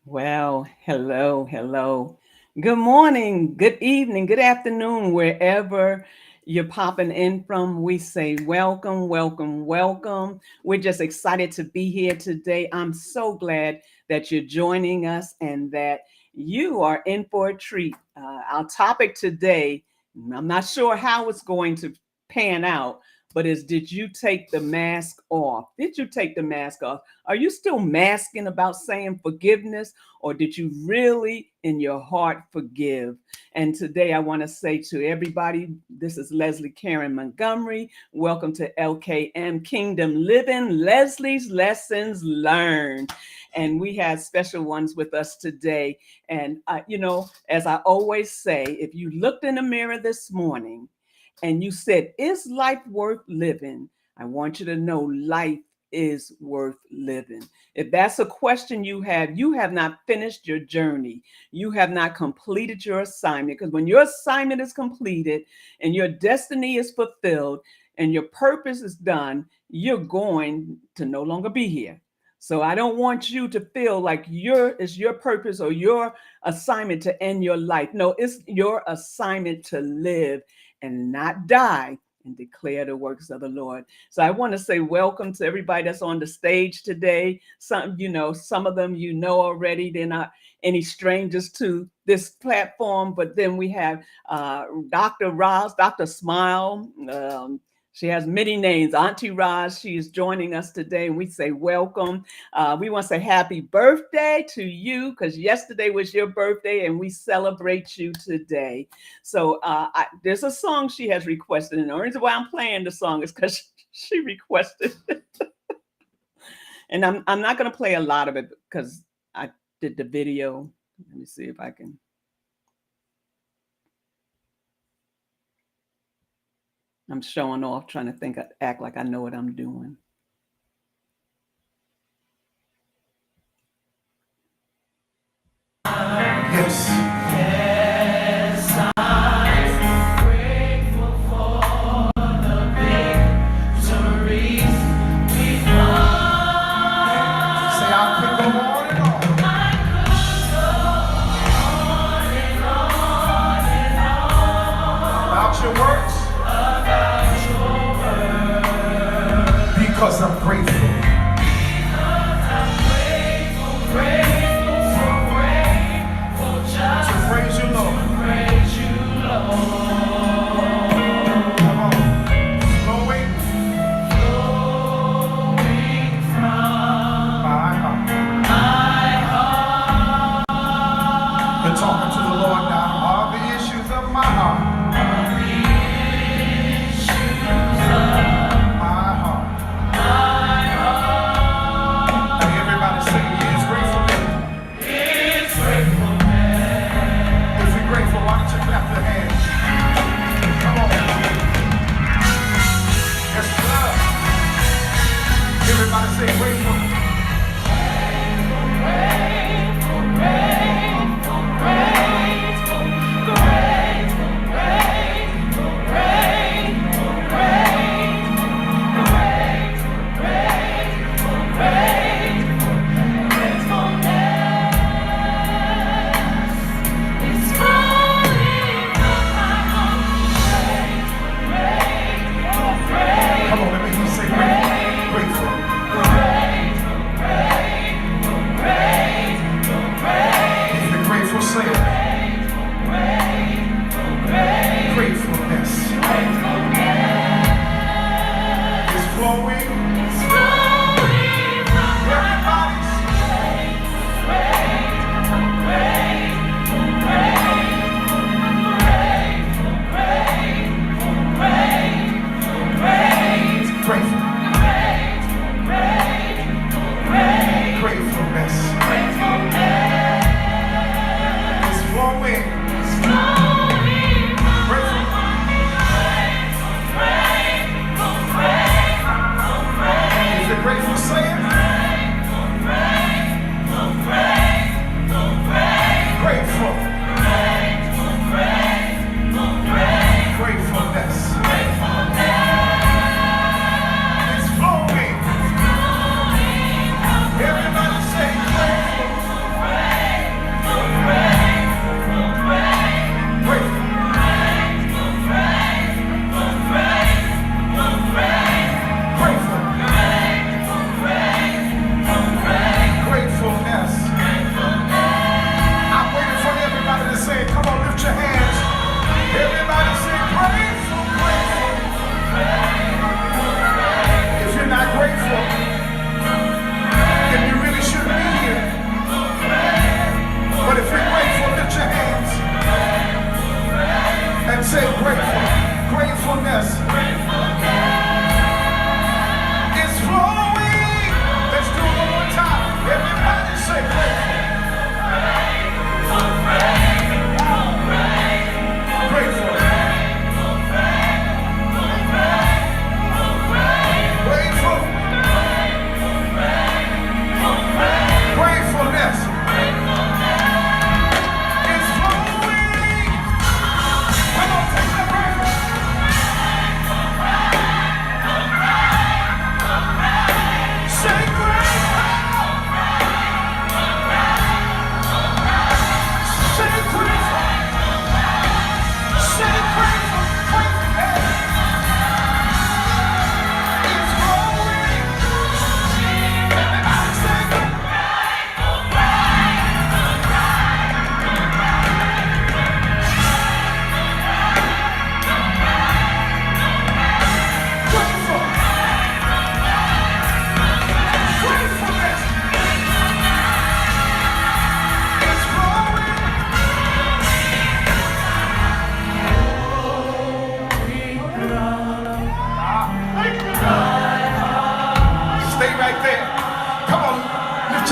Well, hello, hello. Good morning, good evening, good afternoon, wherever you're popping in from. We say welcome, welcome, welcome. We're just excited to be here today. I'm so glad that you're joining us and that you are in for a treat. Our topic today, I'm not sure how it's going to pan out, but is did you take the mask off? Did you take the mask off? Are you still masking about saying forgiveness? Or did you really in your heart forgive? And today I want to say to everybody, this is Leslie Karen Montgomery. Welcome to LKM Kingdom Living, Leslie's Lessons Learned. And we have special ones with us today. And, as I always say, if you looked in the mirror this morning and you said, is life worth living? I want you to know life is worth living. If that's a question you have not finished your journey. You have not completed your assignment. Because when your assignment is completed and your destiny is fulfilled and your purpose is done, you're going to no longer be here. So I don't want you to feel like it's your purpose or your assignment to end your life. No, it's your assignment to live and not die and declare the works of the Lord. So I want to say welcome to everybody that's on the stage today. Some of them already. They're not any strangers to this platform. But then we have Dr. Roz, Dr. Smile. She has many names. Auntie Roz, she is joining us today, and we say welcome. We want to say happy birthday to you because yesterday was your birthday, and we celebrate you today. So there's a song she has requested, and the reason why I'm playing the song is because she requested it. And I'm not going to play a lot of it because I did the video. Let me see if I can. I'm showing off, trying to act like I know what I'm doing. Yes. Say I could go on and on about your works because I'm grateful. To praise you, Lord. Come on. Flowing my heart. You're talking to the Lord now. All the issues of my heart. My heart.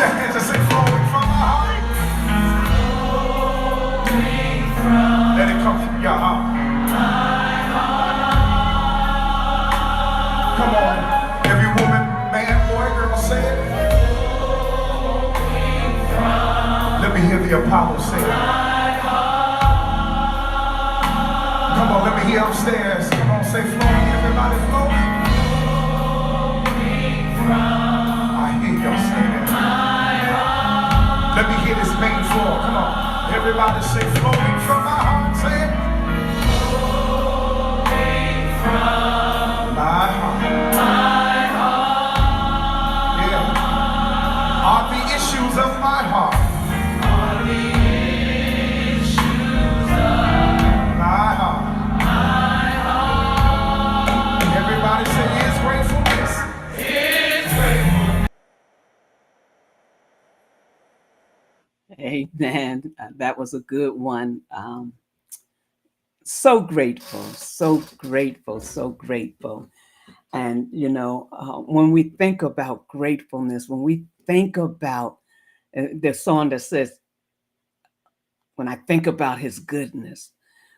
your hands and say, flowing from my heart. Let it come from your heart. Come on. Every woman, man, boy, girl, say it. Let me hear the Apollo say it. Come on, let me hear upstairs. Come on, say flowing. Everybody flowing. I hear y'all say that. Let me hear this main floor. Come on. Everybody say flowing from my heart. Say it. My heart. Yeah. Are the issues of my heart. My heart. Everybody say his gratefulness. Amen. That was a good one. So grateful, so grateful, so grateful. And, when we think about gratefulness, when we think about the song that says, when I think about his goodness,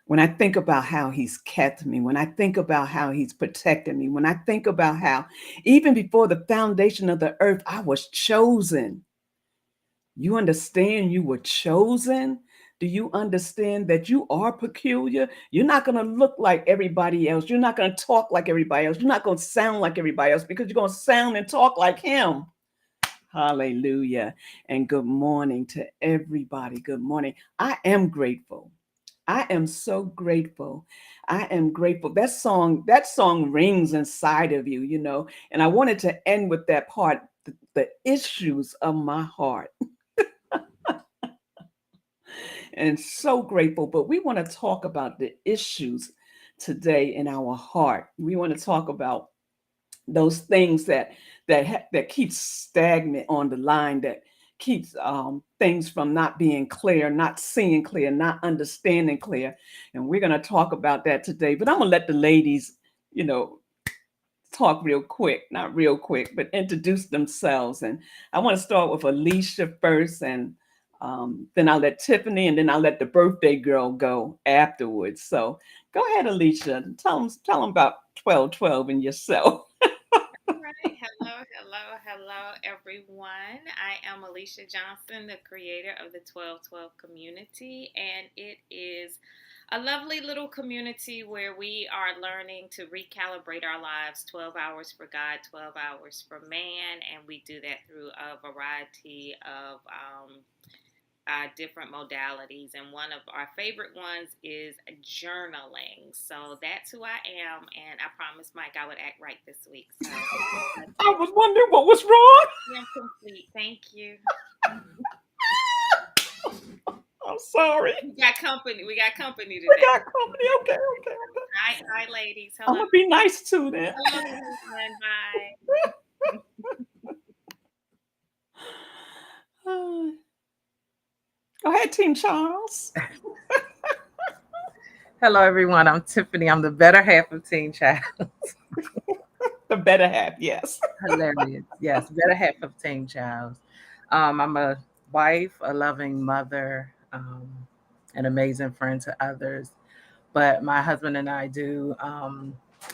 when I think about how he's kept me, when I think about how he's protected me, when I think about how even before the foundation of the earth, I was chosen. You understand you were chosen? Do you understand that you are peculiar? You're not going to look like everybody else. You're not going to talk like everybody else. You're not going to sound like everybody else because you're going to sound and talk like him. Hallelujah. And good morning to everybody. Good morning. I am grateful. I am so grateful. I am grateful. That song rings inside of you. And I wanted to end with that part, the issues of my heart. And so grateful. But we want to talk about the issues today in our heart. We want to talk about those things that keeps stagnant on the line, that keeps things from not being clear, not seeing clear, not understanding clear. And we're going to talk about that today. But I'm going to let the ladies, talk real quick, not real quick, but introduce themselves. And I want to start with Alicia first, and then I'll let Tiffany, and then I'll let the birthday girl go afterwards. So go ahead, Alicia. Tell them about 1212 and yourself. All right. Hello, everyone. I am Alicia Johnson, the creator of the 1212 community, and it is a lovely little community where we are learning to recalibrate our lives 12 hours for God, 12 hours for man, and we do that through a variety of different modalities, and one of our favorite ones is journaling. So that's who I am, and I promised Mike I would act right this week. So I was wondering what was wrong. I'm complete. Thank you. I'm sorry. We got company. We got company today. We got company. Okay. Hi, ladies. I'm Hello. gonna be nice too then. Hello, everyone. Bye. Go ahead, Team Charles. Hello, everyone. I'm Tiffany. I'm the better half of Teen Child. The better half, yes. Hilarious. Yes, better half of Teen Child. I'm a wife, a loving mother, an amazing friend to others. But my husband and I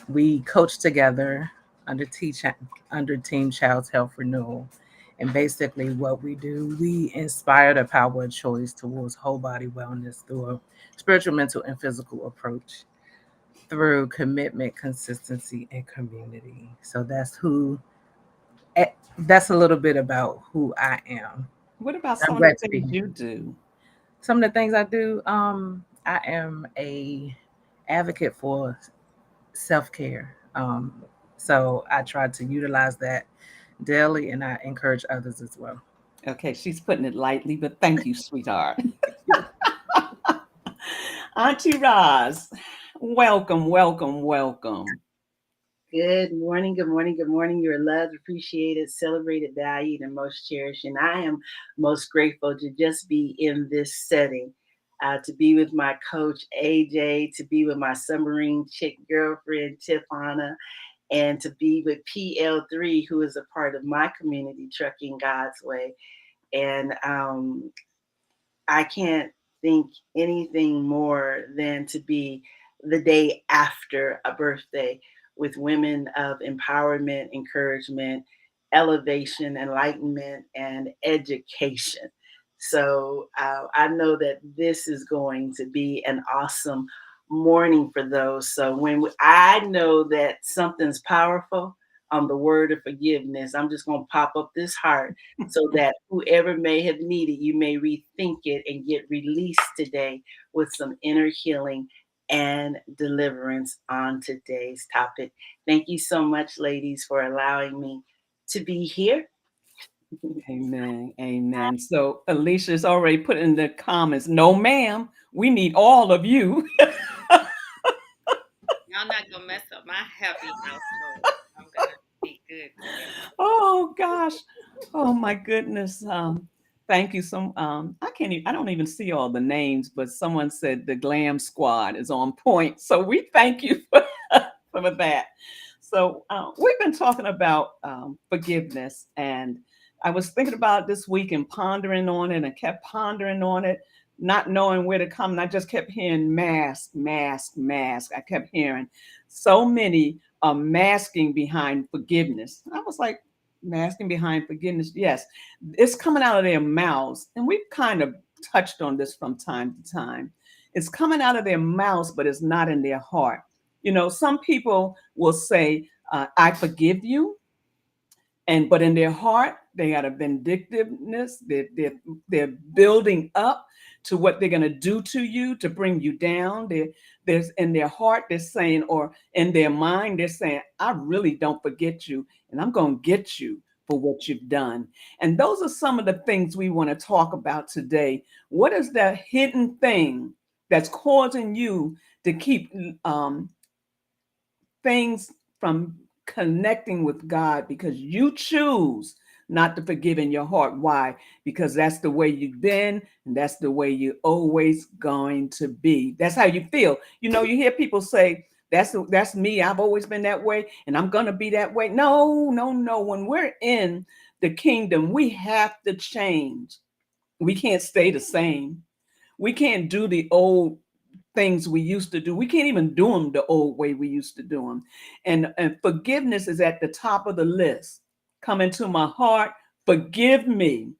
we coach together under Team Child's Health Renewal. And basically, what we do, we inspire the power of choice towards whole body wellness through a spiritual, mental, and physical approach through commitment, consistency, and community. So that's a little bit about who I am. What about I'm some of glad the to be things here. you do? Some of the things I do, I am a advocate for self-care. So I try to utilize that daily, and I encourage others as well. Okay, she's putting it lightly, but thank you, sweetheart. Auntie Roz, welcome, welcome, welcome. Good morning, good morning, good morning. You're loved, appreciated, celebrated, valued, and most cherished. And I am most grateful to just be in this setting, to be with my coach, AJ, to be with my submarine chick girlfriend, Tiffana, and to be with PL3, who is a part of my community, Trucking God's Way. And I can't think anything more than to be the day after a birthday with women of empowerment, encouragement, elevation, enlightenment, and education. So I know that this is going to be an awesome morning for those. So I know that something's powerful on the word of forgiveness, I'm just going to pop up this heart so that whoever may have needed, you may rethink it and get released today with some inner healing and deliverance on today's topic. Thank you so much, ladies, for allowing me to be here. Amen. Amen. So Alicia's already put in the comments, no, ma'am, we need all of you. Y'all not gonna mess up my happy household. I'm gonna be good today. Oh gosh. Oh my goodness. Thank you. I don't even see all the names, but someone said the Glam Squad is on point. So we thank you for that. So we've been talking about forgiveness, and I was thinking about it this week and pondering on it and kept pondering on it, not knowing where to come. And I just kept hearing mask, mask, mask. I kept hearing so many masking behind forgiveness. I was like, masking behind forgiveness. Yes, it's coming out of their mouths. And we've kind of touched on this from time to time. It's coming out of their mouths, but it's not in their heart. You know, some people will say, I forgive you. But in their heart, they got a vindictiveness. They're building up to what they're going to do to you to bring you down. There's in their heart, they're saying, or in their mind, they're saying, I really don't forget you, and I'm going to get you for what you've done. And those are some of the things we want to talk about today. What is that hidden thing that's causing you to keep things from connecting with God because you choose not to forgive in your heart? Why? Because that's the way you've been, and that's the way you're always going to be. That's how you feel. You know, you hear people say, that's me. I've always been that way, and I'm going to be that way. No, no, no. When we're in the kingdom, we have to change. We can't stay the same. We can't do the old things we used to do. We can't even do them the old way we used to do them. And forgiveness is at the top of the list. Come into my heart, forgive me.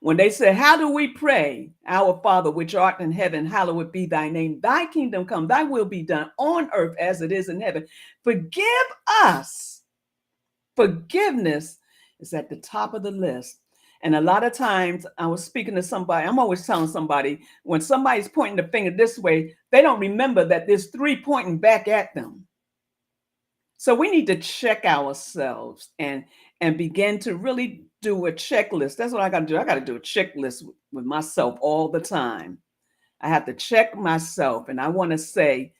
When they say, how do we pray? Our Father, which art in heaven, hallowed be thy name. Thy kingdom come, thy will be done on earth as it is in heaven. Forgive us. Forgiveness is at the top of the list. And a lot of times I was speaking to somebody, I'm always telling somebody, when somebody's pointing the finger this way, they don't remember that there's three pointing back at them. So we need to check ourselves and begin to really do a checklist. That's what I got to do. I got to do a checklist with myself all the time. I have to check myself. And I want to say,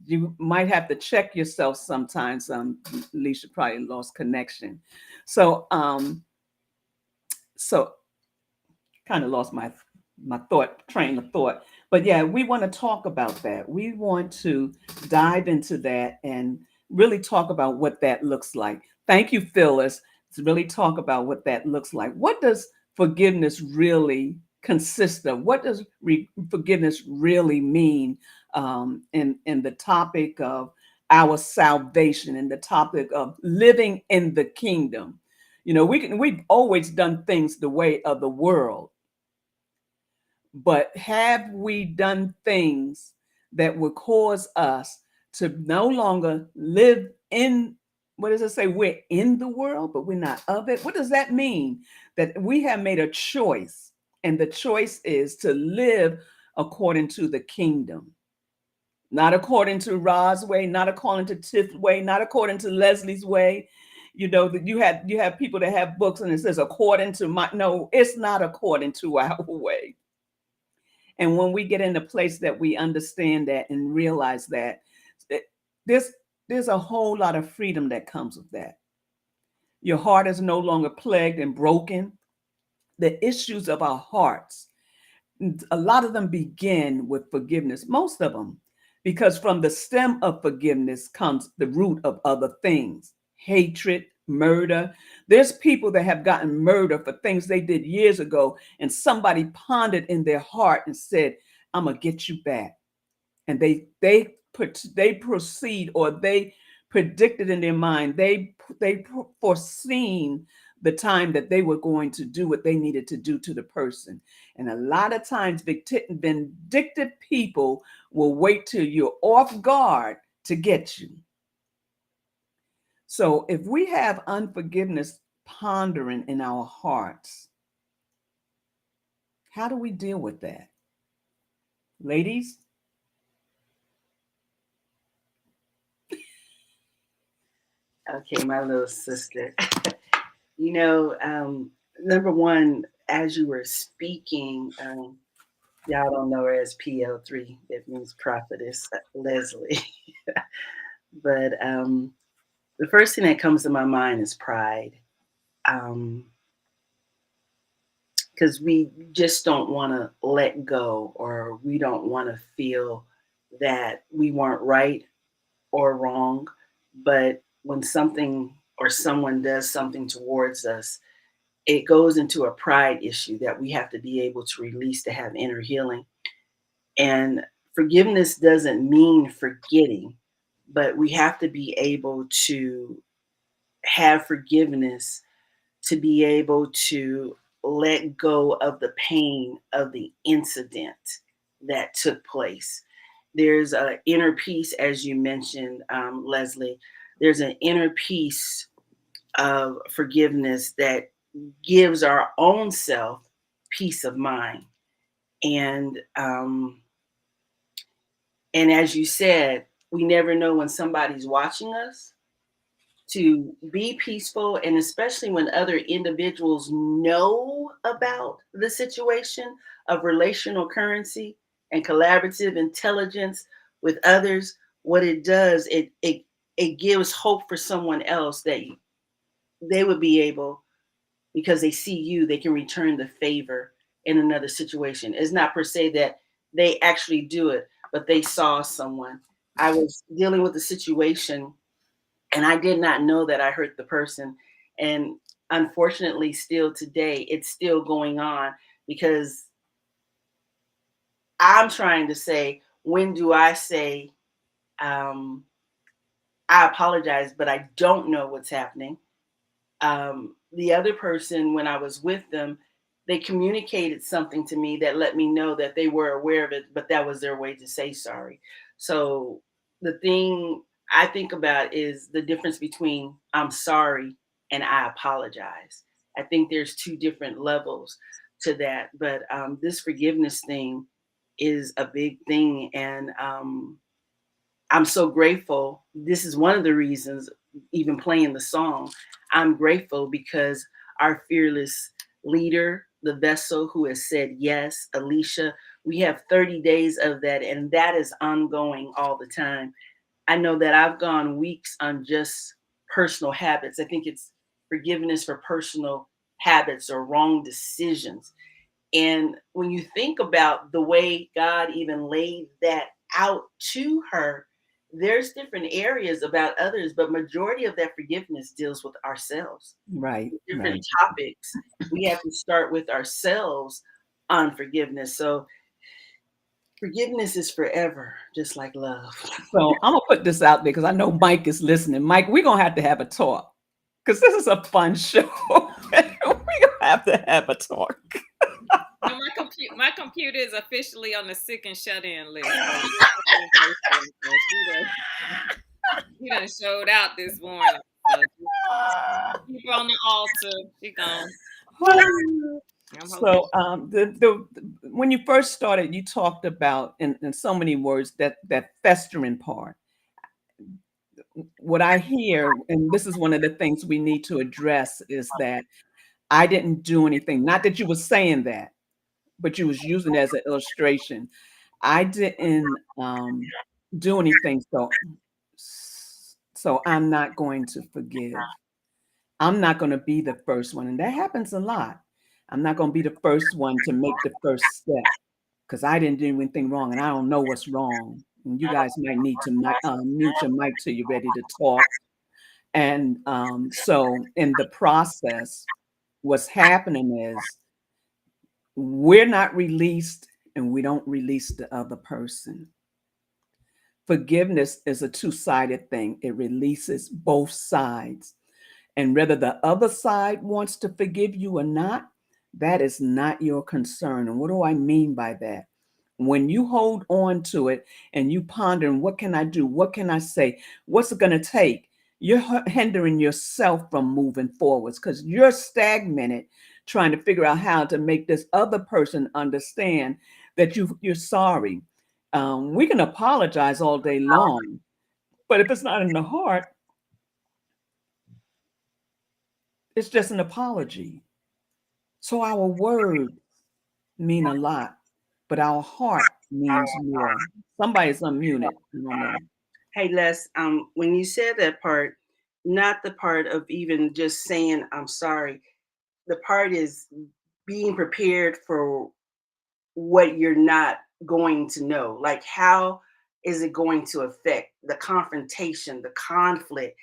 you might have to check yourself sometimes. Alicia probably lost connection. So kind of lost my train of thought. But yeah, we want to talk about that. We want to dive into that and really talk about what that looks like. Thank you, Phyllis, to really talk about what that looks like. What does forgiveness really consist of? What does forgiveness really mean in the topic of our salvation, in the topic of living in the kingdom? You know, we've always done things the way of the world. But have we done things that would cause us to no longer live in, what does it say? We're in the world, but we're not of it. What does that mean? That we have made a choice, and the choice is to live according to the kingdom. Not according to Ra's way, not according to Tiff's way, not according to Leslie's way. You know, that you have people that have books and it says according to my, no, it's not according to our way. And when we get in a place that we understand that and realize that, there's a whole lot of freedom that comes with that. Your heart is no longer plagued and broken. The issues of our hearts, a lot of them begin with forgiveness, most of them, because from the stem of forgiveness comes the root of other things: hatred, murder. There's people that have gotten murder for things they did years ago, and somebody pondered in their heart and said, I'm gonna get you back. And they proceed, or they predicted in their mind, they foreseen the time that they were going to do what they needed to do to the person. And a lot of times vindictive people will wait till you're off guard to get you. So if we have unforgiveness pondering in our hearts, how do we deal with that? Ladies? Okay, my little sister. Number one, as you were speaking, y'all don't know her as PL3. That means Prophetess Leslie. But the first thing that comes to my mind is pride. Because we just don't want to let go, or we don't want to feel that we weren't right or wrong. But when something or someone does something towards us, it goes into a pride issue that we have to be able to release to have inner healing. And forgiveness doesn't mean forgetting, but we have to be able to have forgiveness to be able to let go of the pain of the incident that took place. There's an inner peace, as you mentioned, Leslie. There's an inner peace of forgiveness that gives our own self peace of mind. And as you said, we never know when somebody's watching us. To be peaceful, and especially when other individuals know about the situation of relational currency and collaborative intelligence with others, what it does, it gives hope for someone else that they would be able, because they see you, they can return the favor in another situation. It's not per se that they actually do it, but they saw someone. I was dealing with a situation, and I did not know that I hurt the person. And unfortunately, still today, it's still going on, because I'm trying to say, when do I say, I apologize, but I don't know what's happening. The other person, when I was with them, they communicated something to me that let me know that they were aware of it, but that was their way to say sorry. So the thing I think about is the difference between I'm sorry and I apologize. I think there's two different levels to that, but this forgiveness thing is a big thing. And I'm so grateful. This is one of the reasons, even playing the song, I'm grateful because our fearless leader, the vessel who has said yes, Alicia, we have 30 days of that, and that is ongoing all the time. I know that I've gone weeks on just personal habits. I think it's forgiveness for personal habits or wrong decisions. And when you think about the way God even laid that out to her, there's different areas about others, but majority of that forgiveness deals with ourselves. Right. Different Right. topics. We have to start with ourselves on forgiveness. So forgiveness is forever, just like love. So I'm gonna put this out there because I know Mike is listening. Mike, we're gonna have a talk, because this is a fun show. We're gonna have a talk. No, my computer is officially on the sick and shut in list. He done showed out this morning. So keep her on the altar. She gone. So when you first started, you talked about in so many words that festering part. What I hear, and this is one of the things we need to address, is that I didn't do anything. Not that you were saying that, but you was using it as an illustration. I didn't do anything, so I'm not going to forgive. I'm not going to be the first one, and that happens a lot. I'm not going to be the first one to make the first step, because I didn't do anything wrong, and I don't know what's wrong. You guys might need to mute your mic till you're ready to talk. And so in the process, what's happening is we're not released and we don't release the other person. Forgiveness is a two-sided thing. It releases both sides. And whether the other side wants to forgive you or not, that is not your concern. And what do I mean by that? When you hold on to it and you ponder, what can I do? What can I say? What's it going to take? You're hindering yourself from moving forwards because you're stagnated trying to figure out how to make this other person understand that you're sorry. We can apologize all day long, but if it's not in the heart, it's just an apology. So our words mean a lot, but our heart means more. Somebody's unmuted. I don't know. Hey Les, when you said that part, not the part of even just saying I'm sorry, the part is being prepared for what you're not going to know. Like, how is it going to affect the confrontation, the conflict?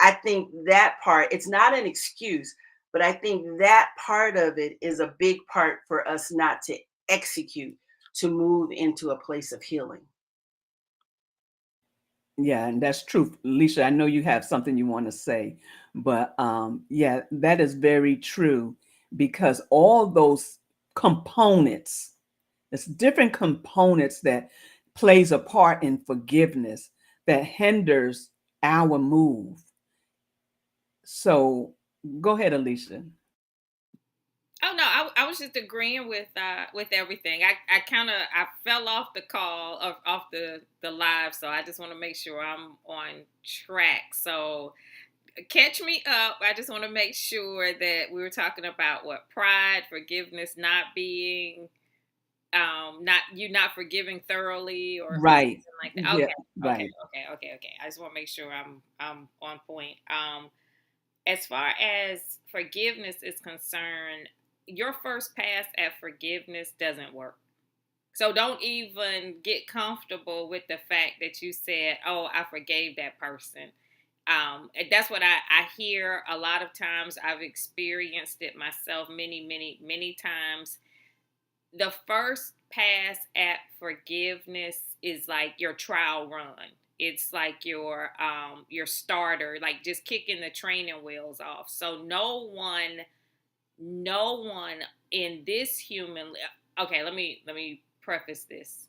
I think that part, it's not an excuse, but I think that part of it is a big part for us not to execute, to move into a place of healing. Yeah, and that's true. Alicia, I know you have something you want to say, but yeah, that is very true because all those components, it's different components that plays a part in forgiveness that hinders our move. So go ahead, Alicia. Oh no, I was just agreeing with everything. I kind of I fell off the call off the live, so I just want to make sure I'm on track. So catch me up. I just want to make sure that we were talking about what pride, forgiveness, not being not forgiving thoroughly or Right. something like that. Yeah, Okay, right. okay. I just want to make sure I'm on point. As far as forgiveness is concerned, your first pass at forgiveness doesn't work. So don't even get comfortable with the fact that you said, "Oh, I forgave that person." That's what I hear a lot of times. I've experienced it myself many times. The first pass at forgiveness is like your trial run. It's like your starter, like just kicking the training wheels off. So no one in this human. Okay, let me preface this.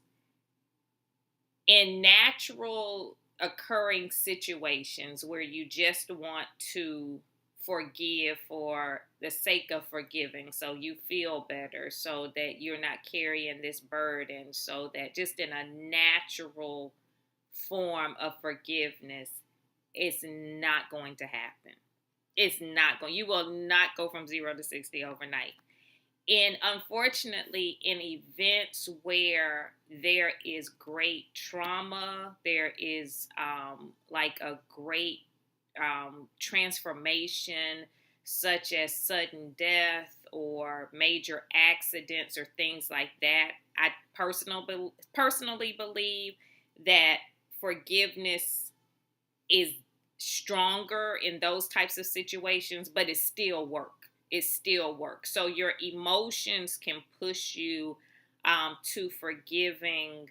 In natural occurring situations where you just want to forgive for the sake of forgiving, so you feel better, so that you're not carrying this burden, so that just in a natural form of forgiveness, it's not going to happen. It's not going. You will not go from 0 to 60 overnight. And unfortunately, in events where there is great trauma, there is like a great transformation, such as sudden death or major accidents or things like that, I personally believe that forgiveness is stronger in those types of situations, but it still works. It still works. So your emotions can push you to forgiving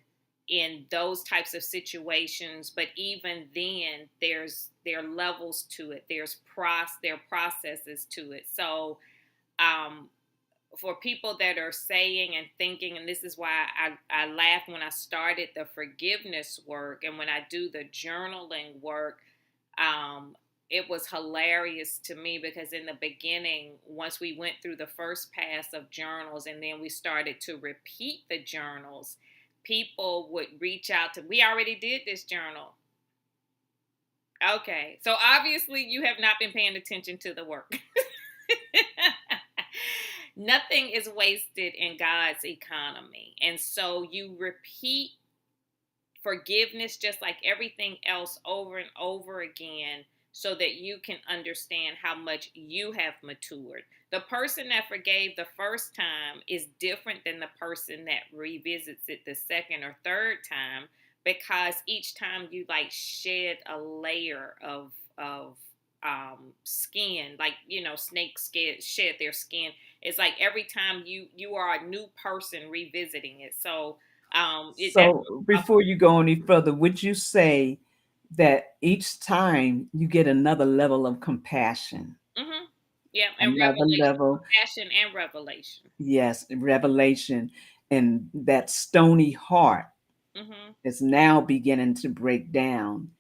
in those types of situations, but even then, there are levels to it. There are processes to it. So um, for people that are saying and thinking, and this is why I laughed when I started the forgiveness work and when I do the journaling work, it was hilarious to me because in the beginning, once we went through the first pass of journals and then we started to repeat the journals, people would reach out to, we already did this journal. Okay, so obviously you have not been paying attention to the work. Nothing is wasted in God's economy. And so you repeat forgiveness just like everything else over and over again so that you can understand how much you have matured. The person that forgave the first time is different than the person that revisits it the second or third time, because each time you like shed a layer of skin, like snakes shed their skin. It's like every time you are a new person revisiting it. So So before you go any further, would you say that each time you get another level of compassion, mm-hmm. Yeah, and another revelation, level, compassion and revelation. yes, revelation, and that stony heart Mm-hmm. is now beginning to break down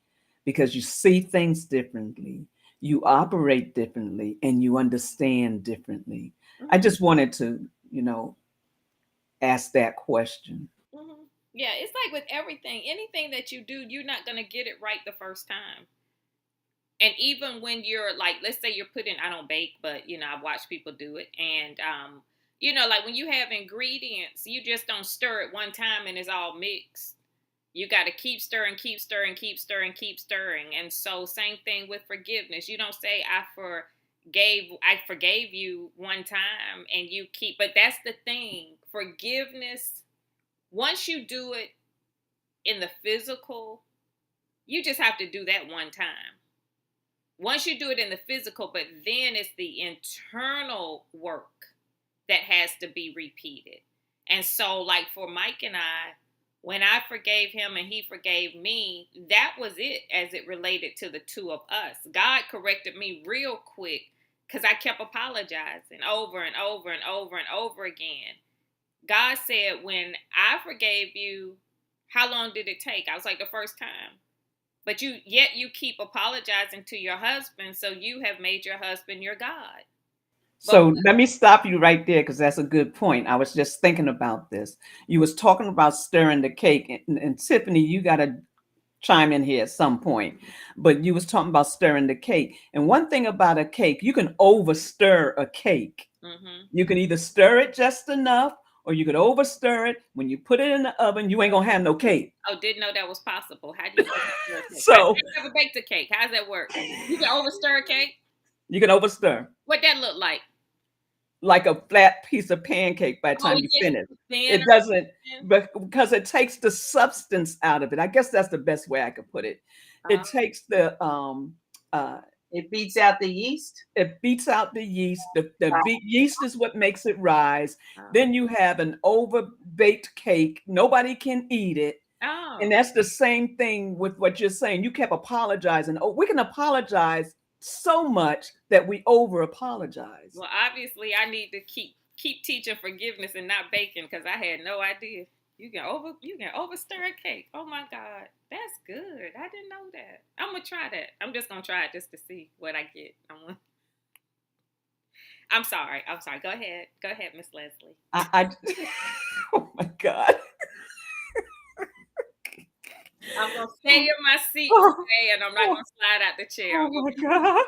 because you see things differently, you operate differently, and you understand differently. I Mm-hmm. just wanted to, ask that question. Mm-hmm. Yeah, it's like with everything, anything that you do, you're not gonna get it right the first time. And even when you're like, let's say you're putting, I don't bake, but I've watched people do it, and like when you have ingredients, you just don't stir it one time and it's all mixed. You got to keep stirring, keep stirring, keep stirring, keep stirring. And so, same thing with forgiveness. You don't say I forgave you one time and you keep, but that's the thing. Forgiveness, once you do it in the physical, you just have to do that one time. Once you do it in the physical, but then it's the internal work that has to be repeated. And so, like for Mike and I, when I forgave him and he forgave me, that was it as it related to the two of us. God corrected me real quick because I kept apologizing over and over and over and over again. God said, when I forgave you, how long did it take? I was like, the first time. But you keep apologizing to your husband, so you have made your husband your God. So let me stop you right there because that's a good point. I was just thinking about this. You was talking about stirring the cake, and Tiffany, you got to chime in here at some point. But you was talking about stirring the cake, and one thing about a cake, you can over stir a cake. Mm-hmm. You can either stir it just enough, or you could over stir it. When you put it in the oven, you ain't gonna have no cake. Oh, didn't know that was possible. How do you overstir a cake? So I never baked a cake. How does that work? You can overstir a cake? you can overstir. What that look like? Like a flat piece of pancake by the time you finish. It doesn't, because it takes the substance out of it. I guess that's the best way I could put it. It takes the it beats out the yeast. It beats out the yeast. The yeast is what makes it rise. Then you have an over-baked cake. Nobody can eat it. And that's the same thing with what you're saying. You kept apologizing. Oh, we can apologize so much that we over apologize. Well, obviously I need to keep teaching forgiveness and not baking, because I had no idea. You can overstir a cake. Oh my God, that's good. I didn't know that. I'm gonna try that. I'm just gonna try it just to see what I get. I'm sorry. Go ahead, Miss Leslie. Oh my God. I'm gonna stay in my seat today, and I'm not gonna slide out the chair. Oh my God.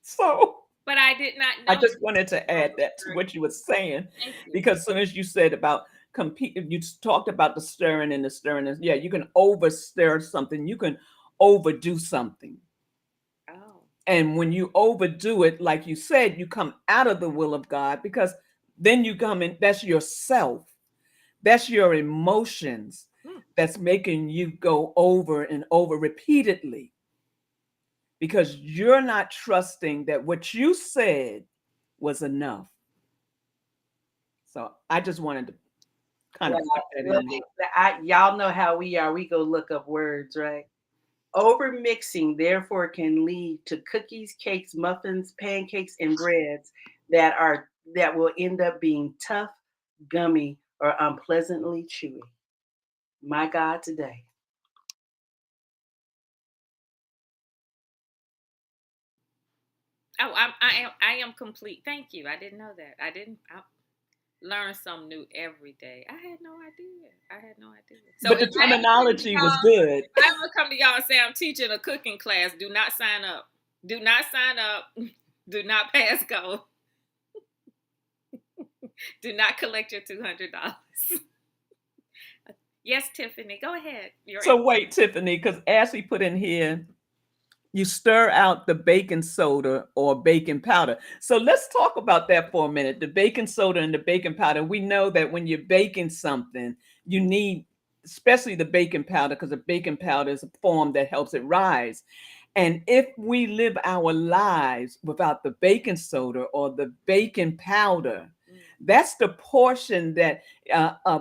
So, but I did not know. I just wanted to add that to what you were saying, because as soon as you said about you talked about the stirring and the stirring. Yeah, you can over stir something. You can overdo something. Oh. And when you overdo it, like you said, you come out of the will of God, because then you come in, that's yourself. That's your emotions that's making you go over and over repeatedly, because you're not trusting that what you said was enough. So I just wanted to kind of put that in there. Y'all know how we are. We go look up words, right? Over mixing, therefore, can lead to cookies, cakes, muffins, pancakes, and breads that will end up being tough, gummy, or unpleasantly chewy. My God, today. Oh, I am complete. Thank you. I didn't know that. I learn something new every day. I had no idea. So but the terminology was good. If I ever come to y'all and say I'm teaching a cooking class, do not sign up. Do not sign up. Do not pass go. Do not collect your $200. Yes, Tiffany, go ahead. So wait, Tiffany, because Ashley put in here, You stir out the baking soda or baking powder. So let's talk about that for a minute. The baking soda and the baking powder. We know that when you're baking something, you need, especially the baking powder, because the baking powder is a form that helps it rise. And if we live our lives without the baking soda or the baking powder, that's the portion that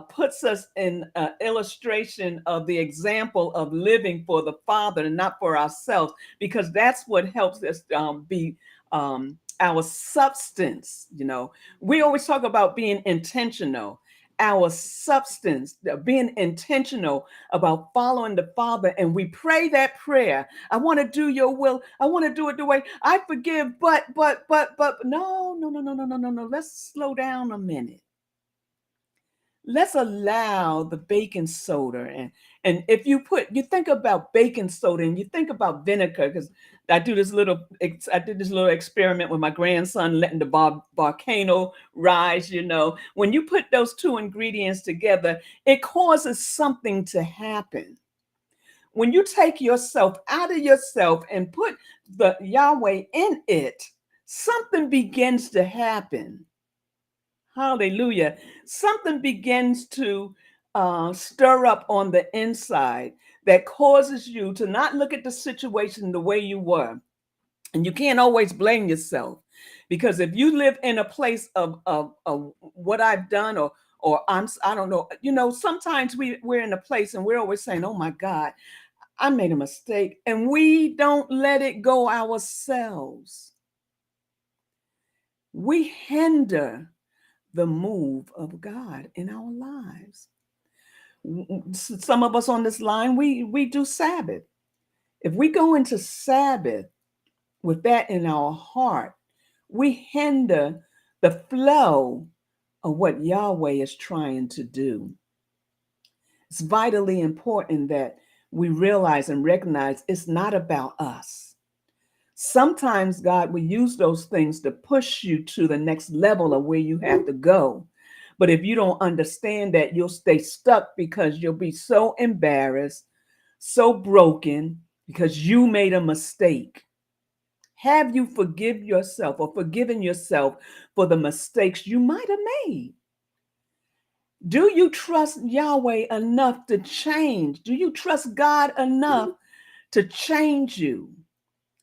puts us in illustration of the example of living for the Father and not for ourselves, because that's what helps us be our substance. You know, we always talk about being intentional. Our substance, being intentional about following the Father, and we pray that prayer. I want to do your will. I want to do it the way I forgive, but no. Let's slow down a minute. Let's allow the baking soda, and if you think about baking soda and you think about vinegar, because I did this little experiment with my grandson, letting the volcano rise. You know, when you put those two ingredients together, it causes something to happen. When you take yourself out of yourself and put the Yahweh in it, something begins to happen. Hallelujah. Something begins to stir up on the inside that causes you to not look at the situation the way you were. And you can't always blame yourself, because if you live in a place of what I've done, or I don't know, you know, sometimes we're in a place and we're always saying, oh my God, I made a mistake. And we don't let it go ourselves. We hinder the move of God in our lives. Some of us on this line, we do Sabbath. If we go into Sabbath with that in our heart, we hinder the flow of what Yahweh is trying to do. It's vitally important that we realize and recognize it's not about us. Sometimes God will use those things to push you to the next level of where you have to go. But if you don't understand that, you'll stay stuck because you'll be so embarrassed, so broken because you made a mistake. Have you forgive yourself or forgiven yourself for the mistakes you might have made? Do you trust Yahweh enough to change? Do you trust God enough to change you,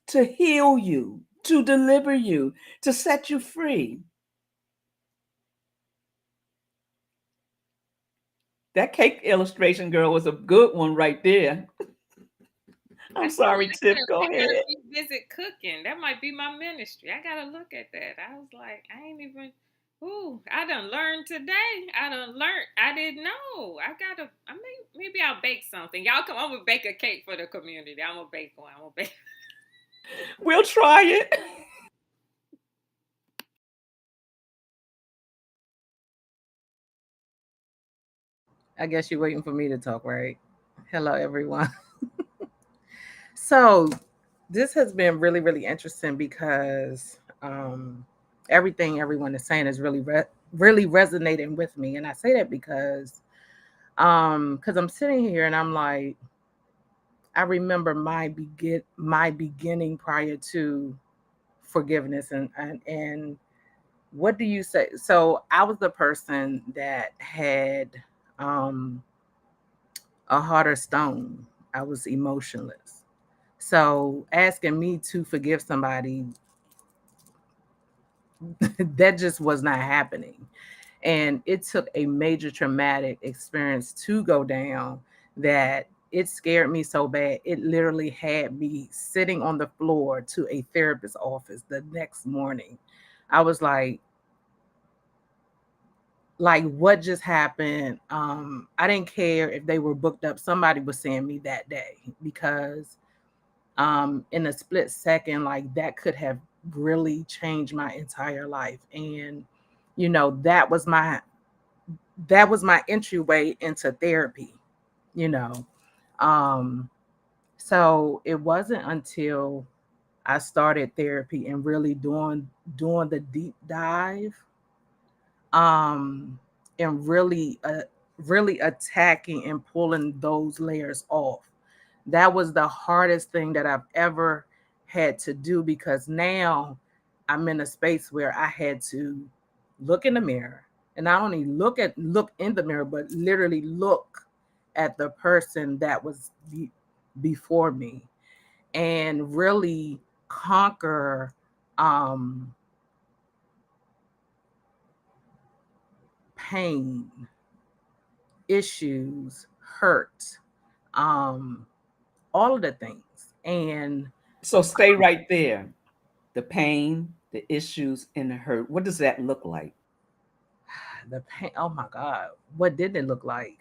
to heal you, to deliver you, to set you free? That cake illustration, girl, was a good one right there. I'm sorry, Tiff. Go I gotta ahead. revisit cooking. That might be my ministry. I gotta look at that. I was like, I ain't even. Ooh, I done learned today. I done learned. I didn't know. I gotta. I mean, maybe I'll bake something. Y'all come. I'm gonna bake a cake for the community. I'm gonna bake one. I'm gonna bake. We'll try it. I guess you're waiting for me to talk, right? Hello, everyone. So, this has been really, really interesting because everything everyone is saying is really resonating with me, and I say that because I'm sitting here and I'm like, I remember my beginning prior to forgiveness, and what do you say? So I was the person that had um a heart of stone. I was emotionless. So asking me to forgive somebody, that just was not happening. And it took a major traumatic experience to go down that it scared me so bad. It literally had me sitting on the floor to a therapist's office the next morning. I was like what just happened? I didn't care if they were booked up. Somebody was seeing me that day because in a split second, like that could have really changed my entire life. And you know, that was my entryway into therapy, you know. Um, so it wasn't until I started therapy and really doing the deep dive, um, and really attacking and pulling those layers off. That was the hardest thing that I've ever had to do, because now I'm in a space where I had to look in the mirror, and not only look in the mirror, but literally look at the person that was before me, and really conquer pain, issues, hurt, um, all of the things. And So stay right there. The pain, the issues, and the hurt. What does that look like? the pain, oh my God, what did it look like?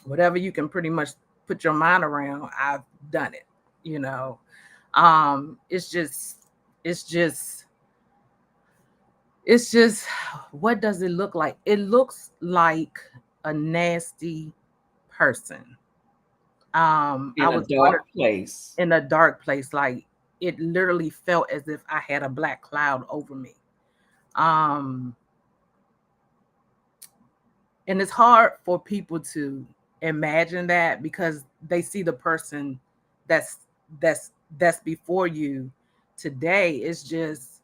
Whatever you can pretty much put your mind around, I've done it, you know. It's just, it's just, it's just, what does it look like? It looks like a nasty person. I In a was brought dark place. in a dark place. Like, it literally felt as if I had a black cloud over me. Um, and it's hard for people to imagine that, because they see the person that's that's before you today. It's just,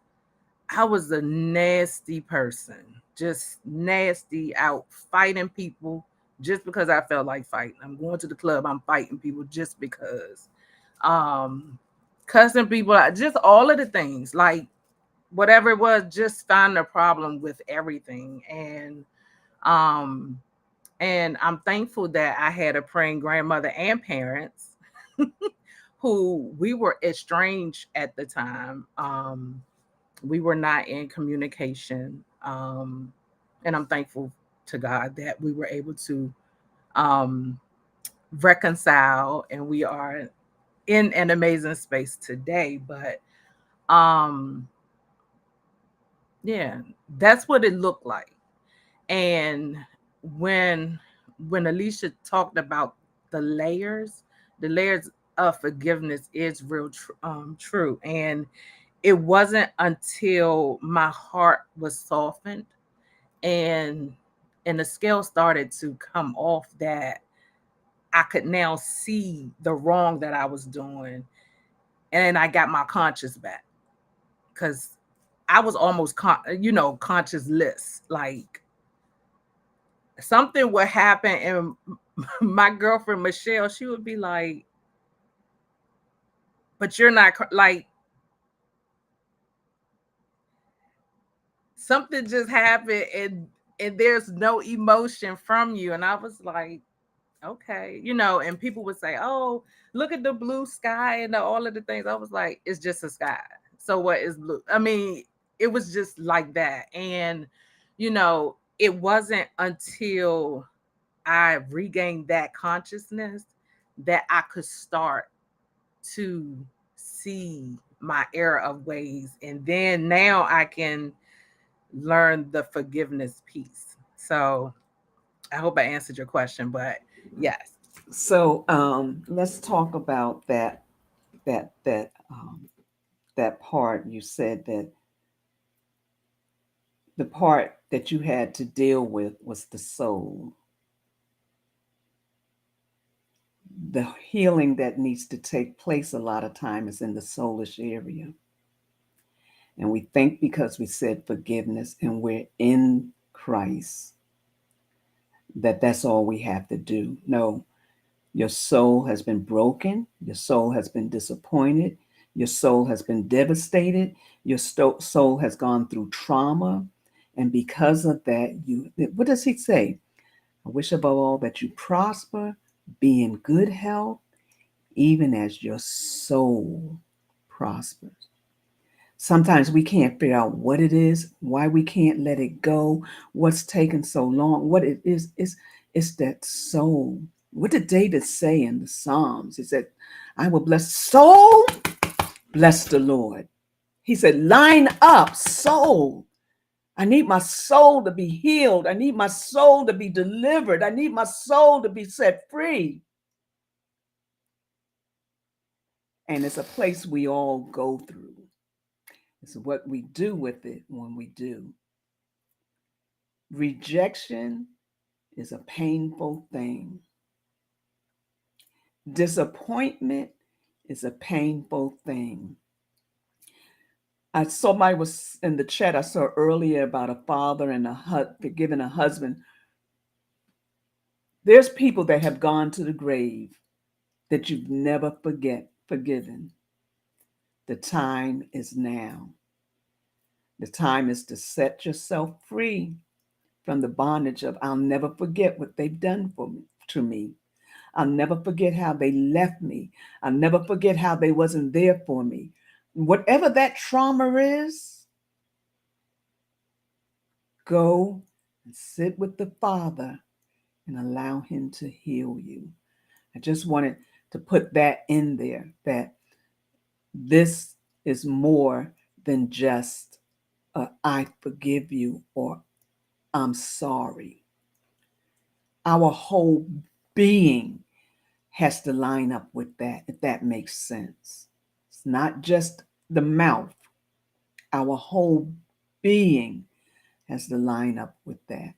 I was a nasty person, just nasty, out fighting people just because I felt like fighting. I'm going to the club, I'm fighting people just because. Um, Cussing people out, just all of the things, like whatever it was, just find a problem with everything. Um, and I'm thankful that I had a praying grandmother and parents who, we were estranged at the time. We were not in communication. And I'm thankful to God that we were able to um, reconcile, and we are in an amazing space today. But um, yeah, that's what it looked like. And when when Alicia talked about the layers of forgiveness is real true. And it wasn't until my heart was softened, and the scale started to come off, that I could now see the wrong that I was doing, and I got my conscience back, because I was almost consciousless. Like, something would happen, and my girlfriend Michelle, she would be like, "But you're not like, something just happened, and there's no emotion from you." And I was like, "Okay," And people would say, "Oh, look at the blue sky and all of the things." I was like, "It's just a sky. So what is blue?" I mean, it was just like that. And it wasn't until I regained that consciousness that I could start to see my error of ways. And then now I can learn the forgiveness piece. So I hope I answered your question, but yes. So let's talk about that that that part. You said that the part that you had to deal with was the soul. The healing that needs to take place a lot of time is in the soulish area. And we think because we said forgiveness and we're in Christ, that that's all we have to do. No, your soul has been broken. Your soul has been disappointed. Your soul has been devastated. Your soul has gone through trauma. And because of that, what does he say? I wish above all that you prosper, be in good health, even as your soul prospers. Sometimes we can't figure out what it is, why we can't let it go, what's taken so long. What it is it's that soul. What did David say in the Psalms? He said, I will bless soul, bless the Lord. He said, line up, soul. I need my soul to be healed. I need my soul to be delivered. I need my soul to be set free. And it's a place we all go through. It's what we do with it when we do. Rejection is a painful thing. Disappointment is a painful thing. I somebody was in the chat I saw earlier about a father and forgiving a husband. There's people that have gone to the grave that you've never forgiven. The time is now. The time is to set yourself free from the bondage of I'll never forget what they've done to me. I'll never forget how they left me. I'll never forget how they wasn't there for me. Whatever that trauma is, go and sit with the Father and allow him to heal you. I just wanted to put that in there, that this is more than just I forgive you or I'm sorry. Our whole being has to line up with that, if that makes sense. It's not just the mouth. Our whole being has to line up with that.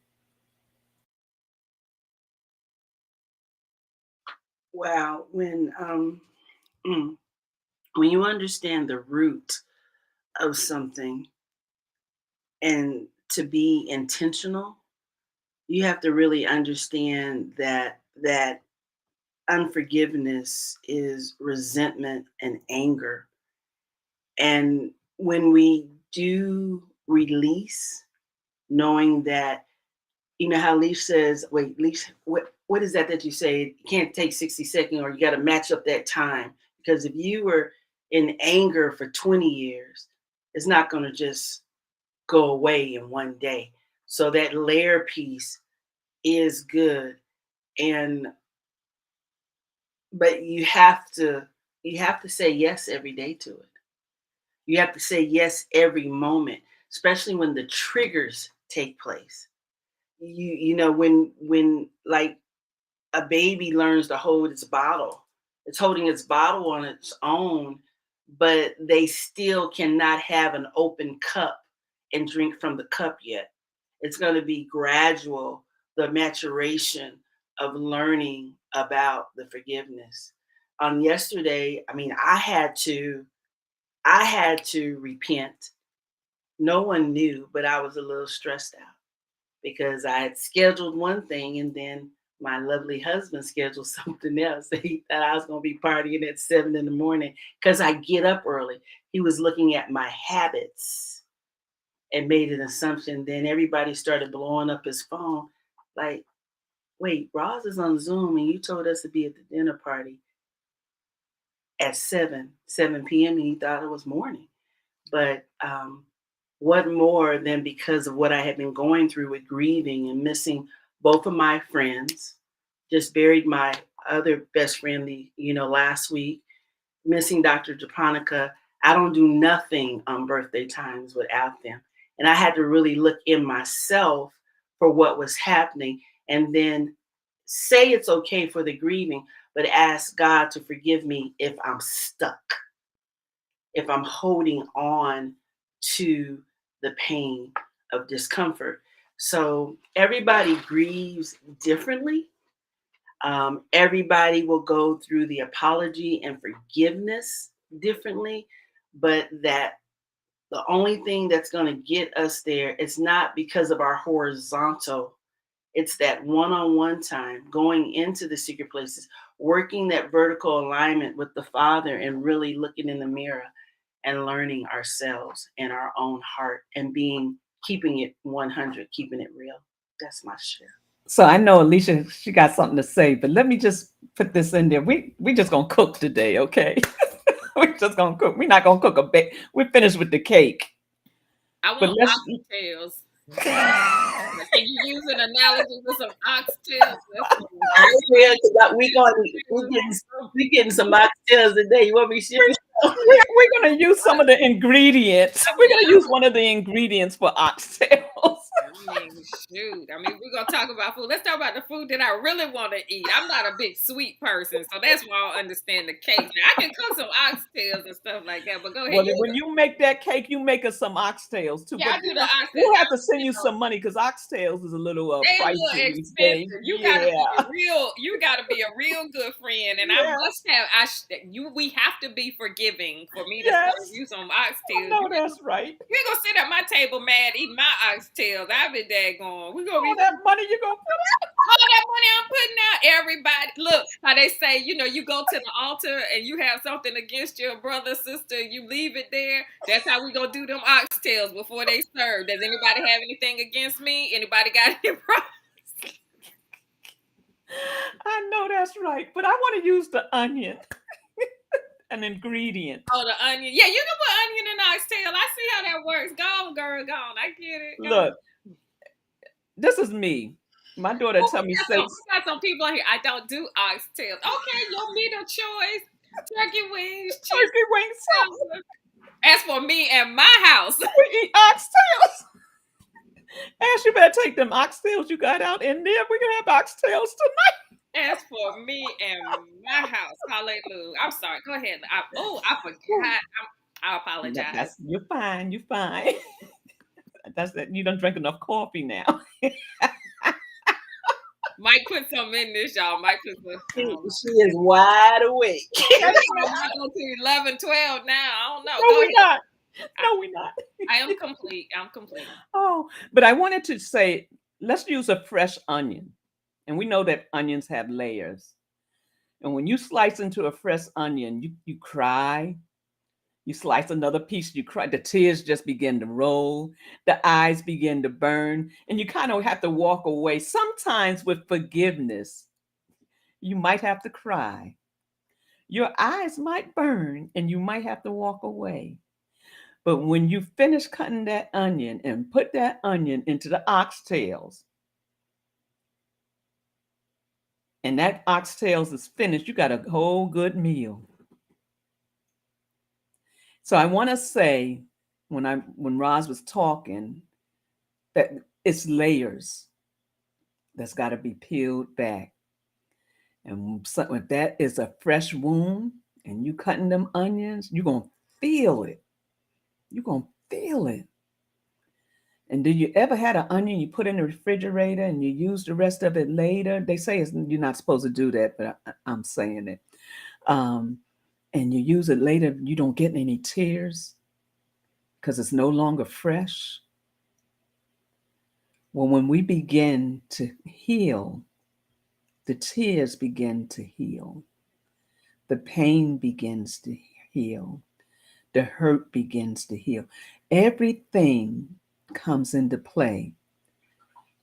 Wow, when you understand the root of something and to be intentional, you have to really understand that unforgiveness is resentment and anger. And when we do release, knowing that, you know how Leaf says, wait, Leaf, what is that you say? You can't take 60 seconds, or you got to match up that time. Because if you were in anger for 20 years, it's not going to just go away in one day. So that layer piece is good. And but you have to say yes every day to it. You have to say yes every moment, especially when the triggers take place. You know when like a baby learns to hold its bottle, it's holding its bottle on its own, but they still cannot have an open cup and drink from the cup yet. It's going to be gradual, the maturation of learning about the forgiveness. Yesterday, I mean, I had to repent. No one knew, but I was a little stressed out because I had scheduled one thing, and then my lovely husband scheduled something else. He thought I was going to be partying at 7 in the morning because I get up early. He was looking at my habits and made an assumption. Then everybody started blowing up his phone like, wait, Roz is on Zoom and you told us to be at the dinner party at 7 p.m. and he thought it was morning. But what more than because of what I had been going through with grieving and missing both of my friends, just buried my other best friend, last week, missing Dr. Japonica. I don't do nothing on birthday times without them. And I had to really look in myself for what was happening and then say it's okay for the grieving, but ask God to forgive me if I'm stuck, if I'm holding on to the pain of discomfort. So everybody grieves differently. Everybody will go through the apology and forgiveness differently, but that the only thing that's going to get us there, it's not because of our horizontal. It's that one-on-one time, going into the secret places, working that vertical alignment with the Father and really looking in the mirror and learning ourselves and our own heart and keeping it 100, keeping it real. That's my share. So I know Alicia, she got something to say, but let me just put this in there. We just gonna cook today, okay? We're just gonna cook. We're not gonna cook a bake. We're finished with the cake. I But want oxtails. Can you use an analogy with some oxtails? We getting some oxtails today. You want me to ship it? We're gonna use some of the ingredients. We're gonna use one of the ingredients for oxtails. Shoot. I mean, we're going to talk about food. Let's talk about the food that I really want to eat. I'm not a big sweet person, so that's why I don't understand the cake. Now, I can cook some oxtails and stuff like that, but go ahead. Well, when you make that cake, you make us some oxtails too. Yeah, But I do the oxtails. we'll have to send you some money because oxtails is a little they a pricey little these days. expensive. You gotta be a real good friend, and I must have. We have to be forgiving for me to serve you some oxtails. No, that's right. You ain't gonna sit at my table mad eating my oxtails. I've been daggone. We're gonna be all that money you gonna put out. all that money I'm putting out. Everybody, look how they say. You go to the altar and you have something against your brother, sister. You leave it there. That's how we gonna do them oxtails before they serve. Does anybody have anything against me? Anybody got any problems? I know that's right, but I want to use the onion, an ingredient. Oh, the onion. Yeah, you can put onion in oxtail. I see how that works. Go on, girl, go on. I get it. Go Look, this is me. My daughter tell me, we got some people here. I don't do oxtails. Okay, your meat of choice, turkey wings, turkey wings. As for me and my house, we eat oxtails. Ash, you better take them oxtails you got out in there. We're gonna have oxtails tonight. As for me and my house, hallelujah. I'm sorry. Go ahead. I forgot. I apologize. You're fine. You're fine. That's that. You don't drink enough coffee now. Might put some in this, y'all. Might put some. She is wide awake. Go to 11, 12 now. I don't know. No, we're not. No, we're not. I am complete. I'm complete. Oh, but I wanted to say, let's use a fresh onion. And we know that onions have layers. And when you slice into a fresh onion, you cry. You slice another piece, you cry. The tears just begin to roll. The eyes begin to burn. And you kind of have to walk away. Sometimes with forgiveness, you might have to cry. Your eyes might burn and you might have to walk away. But when you finish cutting that onion and put that onion into the oxtails, and that oxtails is finished, you got a whole good meal. So I want to say, when Roz was talking, that it's layers that's got to be peeled back. And if that is a fresh wound and you cutting them onions, you're going to feel it. You're going to feel it. And did you ever had an onion you put in the refrigerator and you use the rest of it later? They say you're not supposed to do that, but I'm saying it. And you use it later, you don't get any tears because it's no longer fresh. Well, when we begin to heal, the tears begin to heal. The pain begins to heal. The hurt begins to heal. Everything comes into play.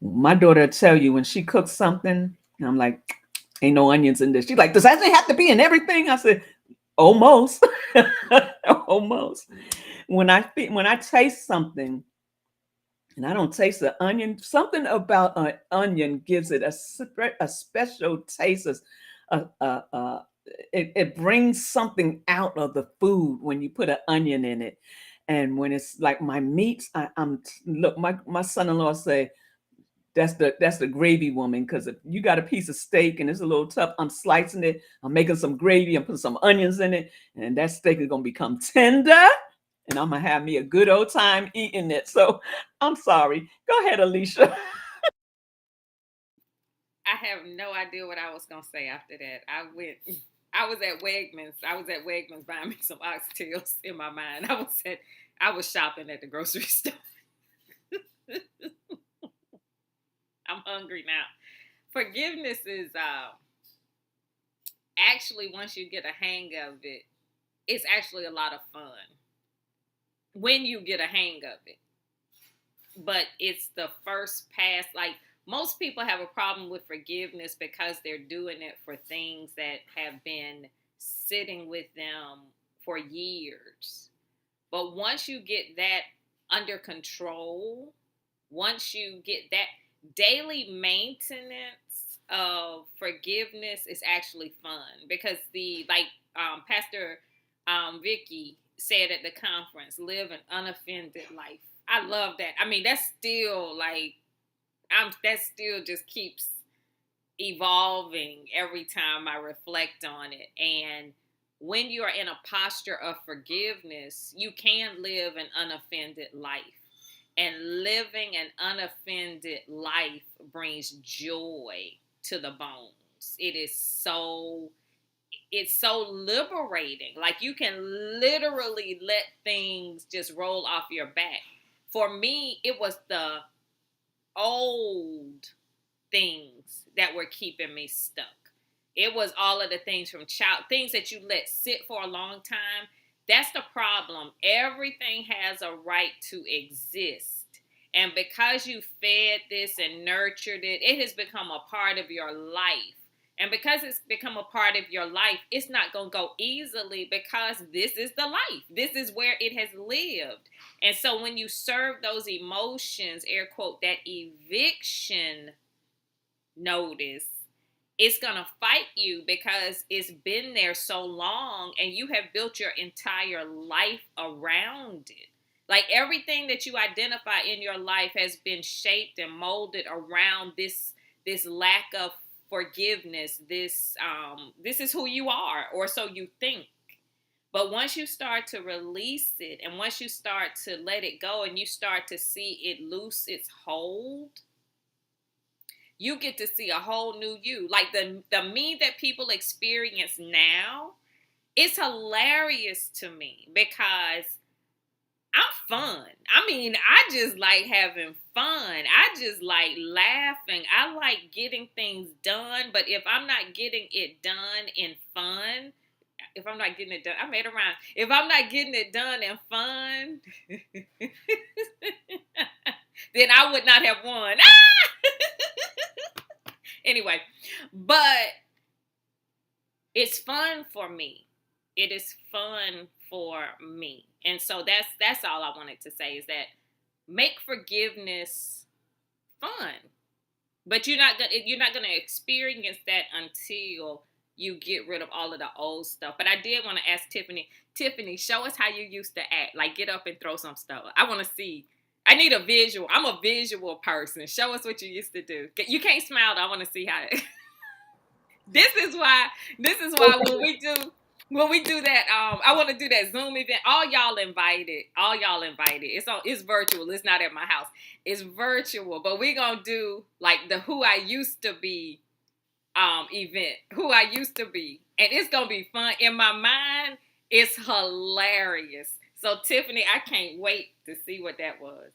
My daughter will tell you when she cooks something, and I'm like, ain't no onions in this. She's like, does that have to be in everything? I said, almost. Almost. When I taste something and I don't taste the onion, something about an onion gives it a special taste. It brings something out of the food when you put an onion in it. And when it's like my meats, my son-in-law say, that's the gravy woman, because if you got a piece of steak and it's a little tough, I'm slicing it, I'm making some gravy, I'm putting some onions in it, and that steak is gonna become tender, and I'm gonna have me a good old time eating it. So I'm sorry. Go ahead, Alicia. I have no idea what I was gonna say after that. I was at Wegmans buying me some oxtails in my mind. I was shopping at the grocery store. I'm hungry now. Forgiveness is actually, once you get a hang of it, it's actually a lot of fun when you get a hang of it. But it's the first pass. Like, most people have a problem with forgiveness because they're doing it for things that have been sitting with them for years. But once you get that under control, once you get that, daily maintenance of forgiveness is actually fun, because Pastor Vicky said at the conference, live an unoffended life. I love that. I mean, that's still like that still just keeps evolving every time I reflect on it. And when you are in a posture of forgiveness, you can live an unoffended life. And living an unoffended life brings joy to the bones. It's so liberating. Like you can literally let things just roll off your back. For me, it was the old things that were keeping me stuck. It was all of the things from things that you let sit for a long time. That's the problem. Everything has a right to exist. And because you fed this and nurtured it, it has become a part of your life. And because it's become a part of your life, it's not going to go easily because this is the life. This is where it has lived. And so when you serve those emotions, air quote, that eviction notice, it's going to fight you because it's been there so long and you have built your entire life around it. Like everything that you identify in your life has been shaped and molded around this lack of forgiveness. This is who you are, or so you think. But once you start to release it and once you start to let it go and you start to see it loose its hold, you get to see a whole new you. Like the me that people experience now, it's hilarious to me because I'm fun. I mean, I just like having fun. I just like laughing. I like getting things done. But if I'm not getting it done in fun, if I'm not getting it done, I made a rhyme. If I'm not getting it done in fun, then I would not have won. Anyway, but it's fun for me. It is fun for me. And so that's all I wanted to say is that make forgiveness fun. But you're not gonna experience that until you get rid of all of the old stuff. But I did want to ask Tiffany, show us how you used to act. Like get up and throw some stuff. I want to see. I need a visual. I'm a visual person. Show us what you used to do. You can't smile though. I want to see how. This is why when we do that, I want to do that Zoom event. All y'all invited. It's virtual. It's not at my house. It's virtual. But we're gonna do like the Who I Used to Be event. Who I used to be. And it's gonna be fun. In my mind, it's hilarious. So Tiffany, I can't wait to see what that was.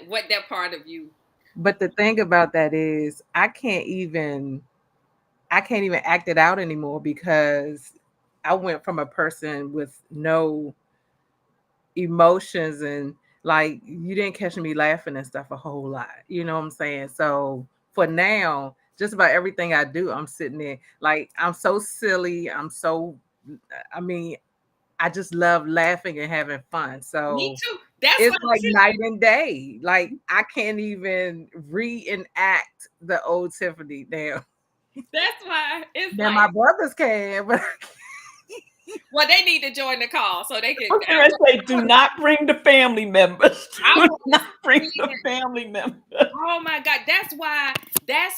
What that part of you. But the thing about that is I can't even act it out anymore because I went from a person with no emotions and like you didn't catch me laughing and stuff a whole lot. You know what I'm saying? So for now, just about everything I do, I'm sitting there like I'm so silly. I just love laughing and having fun. So Me too. That's it's like night and day. Like I can't even reenact the old Tiffany now. That's why it's Now like my brothers can, but well, they need to join the call so they can. I was going to say, do not bring the family members. I Do not bring the family members. Oh my God, that's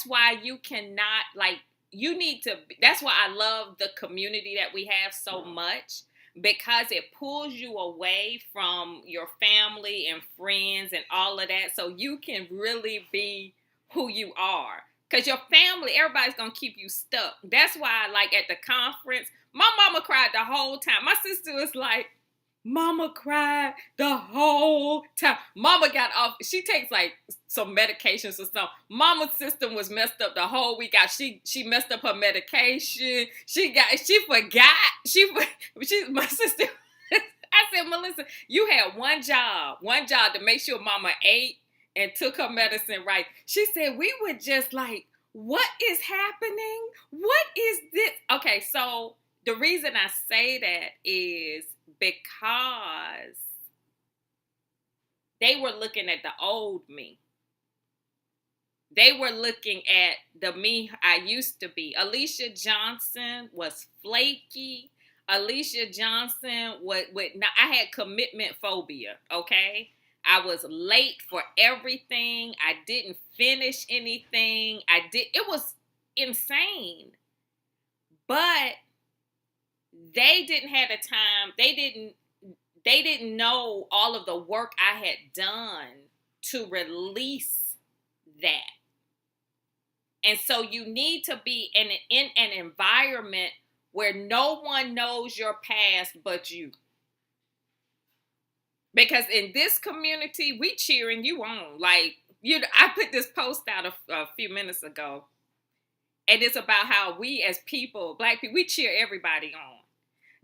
why you cannot like you need to. That's why I love the community that we have so much because it pulls you away from your family and friends and all of that, so you can really be who you are. Because your family, everybody's going to keep you stuck. That's why, like, at the conference, my mama cried the whole time. My sister was like, Mama cried the whole time. Mama got off. She takes, like, some medications or something. Mama's system was messed up the whole week out. She messed up her medication. She forgot. My sister, I said, Melissa, you had one job to make sure Mama ate and took her medicine right. She said, we were just like, what is happening? What is this? Okay, so the reason I say that is because they were looking at the old me. They were looking at the me I used to be. Alicia Johnson was flaky. Alicia Johnson I had commitment phobia, okay? I was late for everything. I didn't finish anything. It was insane. But they didn't have the time. They didn't know all of the work I had done to release that. And so you need to be in an environment where no one knows your past but you. Because in this community, we cheering you on. Like, I put this post out a few minutes ago. And it's about how we as people, Black people, we cheer everybody on.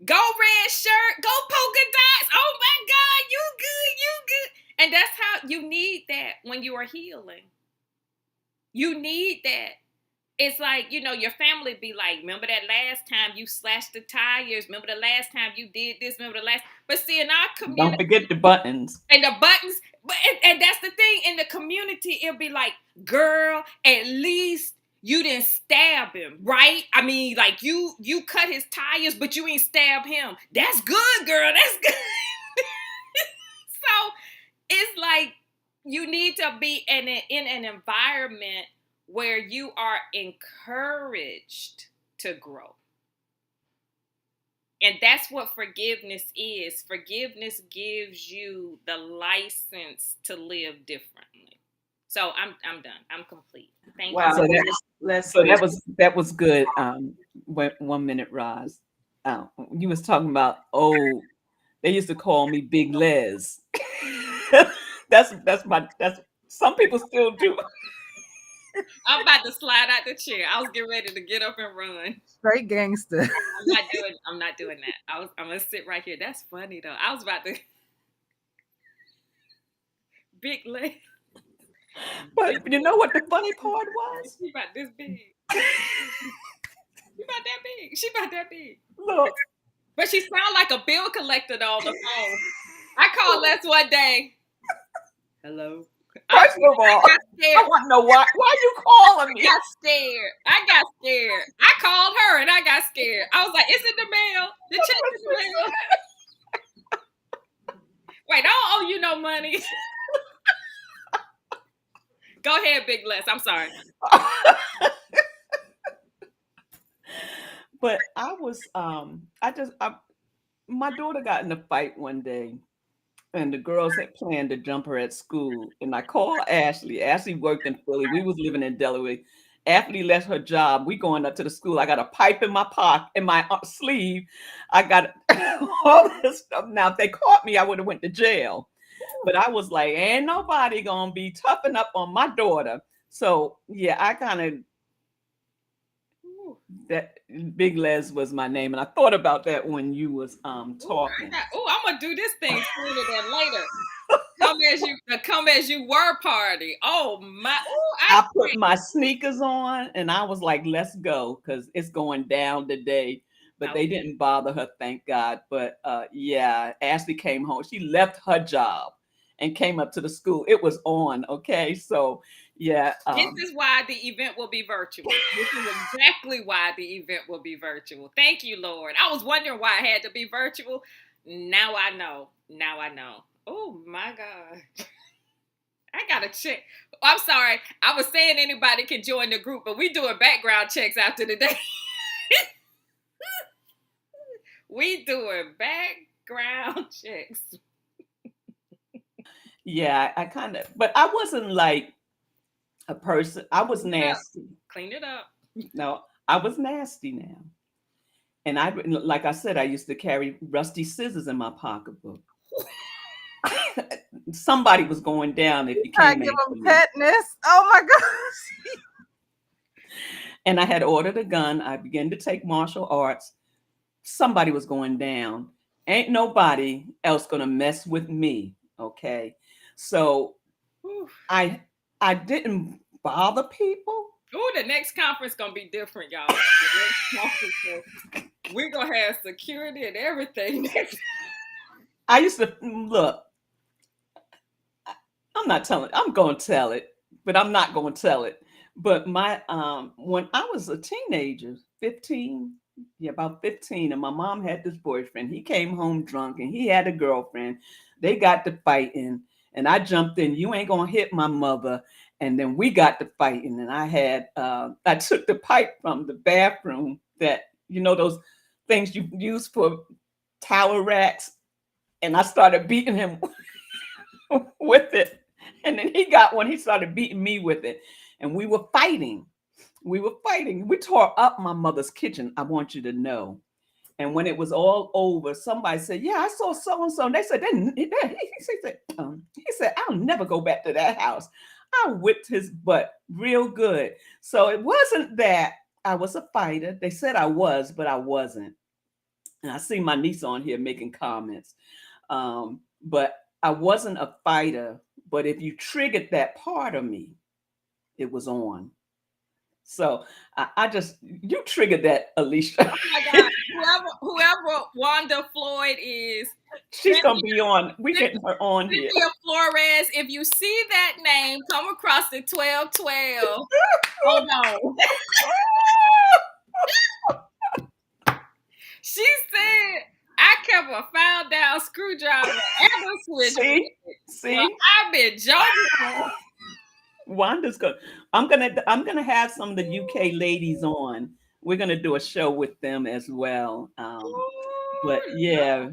Go red shirt, go polka dots. Oh my God, you good. And that's how you need that when you are healing. You need that. It's like, your family be like, remember that last time you slashed the tires? Remember the last time you did this? But see, in our community. Don't forget the buttons. And the buttons. And that's the thing. In the community, it'll be like, girl, at least you didn't stab him, right? I mean, like you cut his tires, but you ain't stab him. That's good, girl. That's good. So it's like you need to be in an environment where you are encouraged to grow. And that's what forgiveness is. Forgiveness gives you the license to live differently. So I'm done. I'm complete. Thank Wow. you. So that was good. 1 minute, Roz. You was talking about, they used to call me Big Les. that's some people still do. I'm about to slide out the chair. I was getting ready to get up and run. Straight gangster. I'm not doing that. I'm gonna sit right here. That's funny though. I was about to Big Les. But you know what the funny part was? She about this big. She about that big. She about that big. Look. But she sound like a bill collector though on the phone. I called Les one day. Hello. First of all, I want to know why you calling me? I got scared. I called her and I got scared. I was like, it's in the mail. The check is in the mail. Wait, I don't owe you no money. Go ahead, Big Les. I'm sorry. But I was, my daughter got in a fight one day, and the girls had planned to jump her at school. And I called Ashley. Ashley worked in Philly. We was living in Delaware. Ashley left her job. We going up to the school. I got a pipe in my pocket, in my sleeve. I got all this stuff. Now, if they caught me, I would have went to jail. But I was like, ain't nobody gonna be toughing up on my daughter. So yeah, I kind of, that Big Les was my name, and I thought about that when you was talking. I'm gonna do this thing sooner than later. Come as you were party. Oh my! I put my sneakers on, and I was like, let's go, because it's going down today. But they didn't bother her, thank God. But yeah, Ashley came home. She left her job and came up to the school. It was on, okay? So yeah. This is why the event will be virtual. This is exactly why the event will be virtual. Thank you, Lord. I was wondering why it had to be virtual. Now I know. Oh my God. I gotta check. I'm sorry. I was saying anybody can join the group, but we doing background checks after the day. We doing background checks. Yeah, I kind of, but I wasn't like a person. I was nasty. Clean it up. No, I was nasty now. And like I said, I used to carry rusty scissors in my pocketbook. Somebody was going down if you can't give them tetanus. Oh my gosh. And I had ordered a gun. I began to take martial arts. Somebody was going down. Ain't nobody else gonna mess with me. Okay. So I didn't bother people. Oh, the next conference gonna be different, y'all. We're gonna have security and everything. I used to look. I'm gonna tell it, but I'm not gonna tell it. But my when I was a teenager, 15, about 15, and my mom had this boyfriend. He came home drunk and he had a girlfriend. They got to fighting, And I jumped in, you ain't gonna hit my mother. And then we got to fighting. And I took the pipe from the bathroom that, those things you use for towel racks. And I started beating him with it. And then he got one, he started beating me with it. And we were fighting. We tore up my mother's kitchen, I want you to know. And when it was all over, somebody said, "Yeah, I saw so and so." And they said, he said, "I'll never go back to that house." I whipped his butt real good. So it wasn't that I was a fighter. They said I was, but I wasn't. And I see my niece on here making comments. But I wasn't a fighter. But if you triggered that part of me, it was on. So you triggered that, Alicia. Oh my God, whoever Wanda Floyd is, She's gonna be on. We getting her on here. Cynthia Flores. If you see that name come across the 1212, hold on. She said I kept a found down screwdriver and a switch. See, well, I've been joking. Wanda's good. I'm gonna have some of the UK ladies on. We're gonna do a show with them as well. But yeah,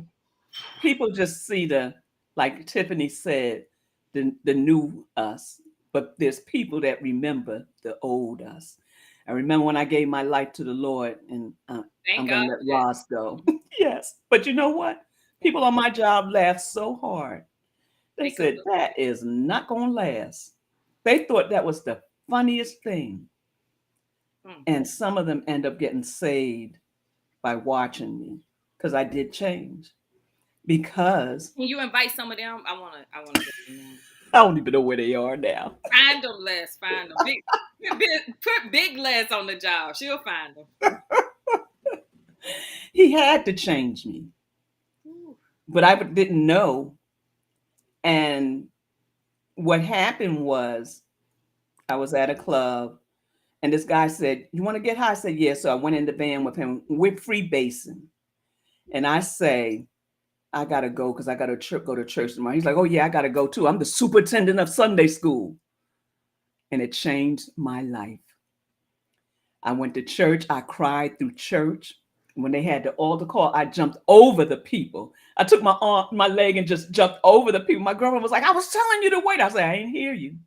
people just see like Tiffany said, the new us. But there's people that remember the old us. I remember when I gave my life to the Lord, and I'm gonna let Roz go. Yes, but you know what? People on my job laughed so hard. They said that is not gonna last. They thought that was the funniest thing. And some of them end up getting saved by watching me because I did change. Because can you invite some of them? I wanna get them. I don't even know where they are now. Find them, Les. Find them. Put Big Les on the job. She'll find them. He had to change me. But I didn't know. And what happened was I was at a club and this guy said, "You want to get high?" I said, "Yeah." So I went in the van with him. We're freebasing. And I say, "I got to go because I got to go to church tomorrow." He's like, "Oh, yeah, I got to go too. I'm the superintendent of Sunday school." And it changed my life. I went to church. I cried through church. When they had the altar call, I jumped over the people. I took my leg and just jumped over the people. My girlfriend was like, "I was telling you to wait." I said, "I ain't hear you."